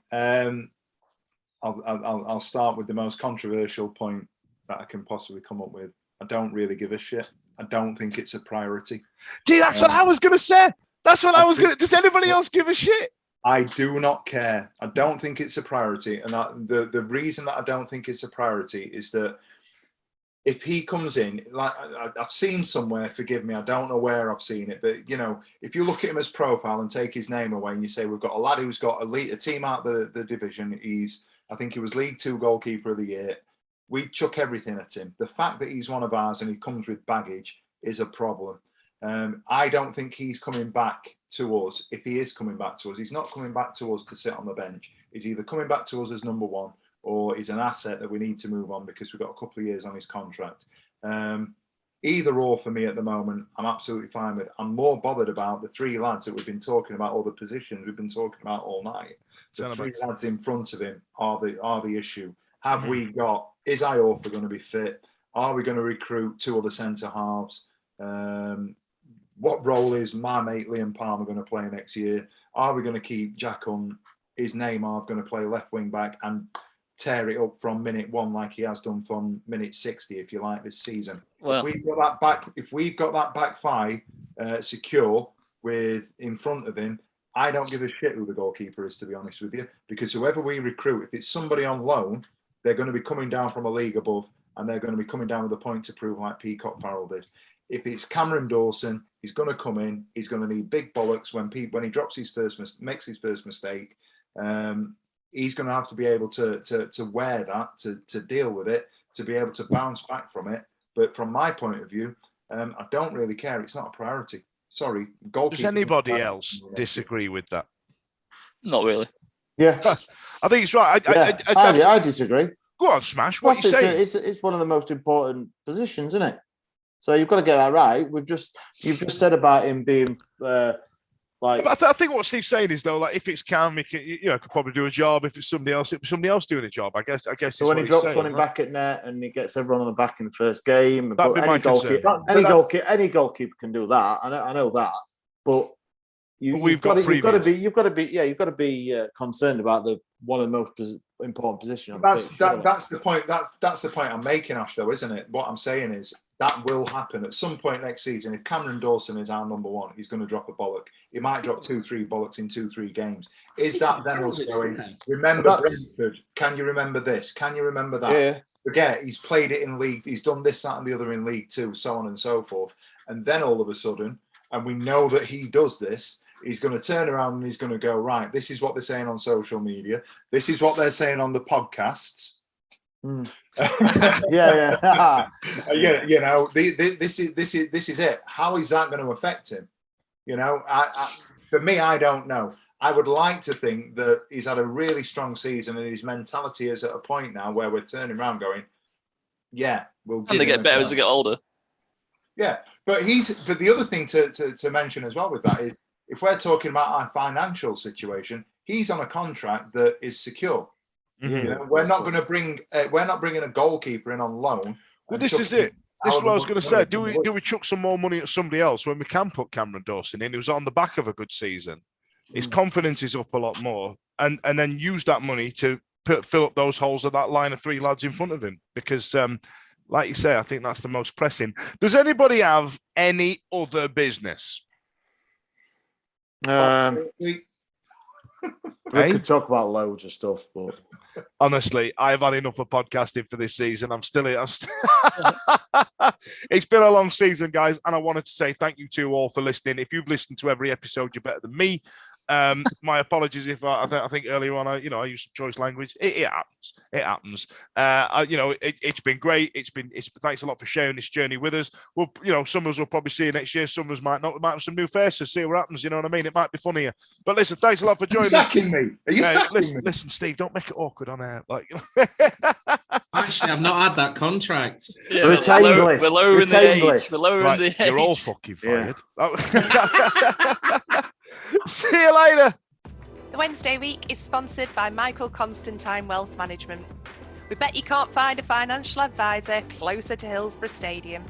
I'll start with the most controversial point that I can possibly come up with. I don't really give a shit. I don't think it's a priority. Gee, that's what I was going to say. That's what I was going to... Does anybody else give a shit? I do not care. I don't think it's a priority. And the reason that I don't think it's a priority is that if he comes in, like I've seen somewhere, forgive me, I don't know where I've seen it, but if you look at him as profile and take his name away and you say, we've got a lad who's got a team out the division, I think he was League 2 goalkeeper of the year. We chuck everything at him. The fact that he's one of ours and he comes with baggage is a problem. I don't think he's coming back to us. If he is coming back to us, he's not coming back to us to sit on the bench. He's either coming back to us as number one, or he's an asset that we need to move on because we've got a couple of years on his contract. Either or for me at the moment, I'm absolutely fine with. I'm more bothered about the three lads that we've been talking about, all the positions we've been talking about all night. The three lads in front of him are the issue. Have we got, is Iorfa going to be fit? Are we going to recruit two other centre halves? What role is my mate Liam Palmer going to play next year? Are we going to keep Jack on his Neymar going to play left wing back and tear it up from minute 1 like he has done from minute 60, if you like, this season? Well, if we've got that back five secure with in front of him, I don't give a shit who the goalkeeper is, to be honest with you, because whoever we recruit, if it's somebody on loan, they're going to be coming down from a league above and they're going to be coming down with a point to prove like Peacock Farrell did. If it's Cameron Dawson, he's going to come in. He's going to need big bollocks when he drops makes his first mistake. He's going to have to be able to wear that, to deal with it, to be able to bounce back from it. But from my point of view, I don't really care. It's not a priority. Sorry, goalkeeper. Does anybody else disagree with that? Not really. Yeah, I think it's right. I disagree. Go on, Smash. What are you saying? It's one of the most important positions, isn't it? So you've got to get that right. You've just said about him being like. But I think what Steve's saying is though, like if it's Cam, he could probably do a job. If it's somebody else, it'd be somebody else doing a job. I guess. So when he drops one back at net and he gets everyone on the back in the first game, that'd be my concern. Any goalkeeper can do that. I know that, but you've got to be concerned about one of the most important positions. That's the point. That's the point I'm making, Ash. Though, isn't it? What I'm saying is that will happen at some point next season. If Cameron Dawson is our number one, he's going to drop a bollock. He might drop 2-3 bollocks in 2-3 games. Is that then us going? Remember Brentford? Can you remember this? Can you remember that? Yeah. Forget he's played it in league. He's done this, that, and the other in League 2, so on and so forth. And then all of a sudden, and we know that he does this. He's going to turn around and he's going to go, right, this is what they're saying on social media. This is what they're saying on the podcasts. Yeah. This is it. How is that going to affect him? For me, I don't know. I would like to think that he's had a really strong season and his mentality is at a point now where we're turning around going, yeah, we'll give and they get better as they get older. Yeah, but the other thing to mention as well with that is, if we're talking about our financial situation, he's on a contract that is secure. Mm-hmm. We're not going to bringing a goalkeeper in on loan. Well, this is it. This is what I was going to say. Do we chuck some more money at somebody else when we can put Cameron Dawson in? He was on the back of a good season. His confidence is up a lot more, and then use that money to fill up those holes of that line of three lads in front of him. Because, like you say, I think that's the most pressing. Does anybody have any other business? We could talk about loads of stuff, but honestly, I've had enough of podcasting for this season. It's been a long season, guys, and I wanted to say thank you to all for listening. If you've listened to every episode, you're better than me. My apologies if I think earlier on I used some choice language. It happens. It happens. It's been great. Thanks a lot for sharing this journey with us. Well, some of us will probably see you next year. Some of us might not. We might have some new faces. See what happens. You know what I mean? It might be funnier. But listen, thanks a lot for joining us. Me? Are you sacking me? Listen, Steve, don't make it awkward on air. Actually, I've not had that contract. Yeah, Retained we're list. lowering the Retained age. list. We're lowering Right, the age. you're all fucking fired. See you later. The Wednesday week is sponsored by Michael Constantine Wealth Management. We bet you can't find a financial advisor closer to Hillsborough Stadium.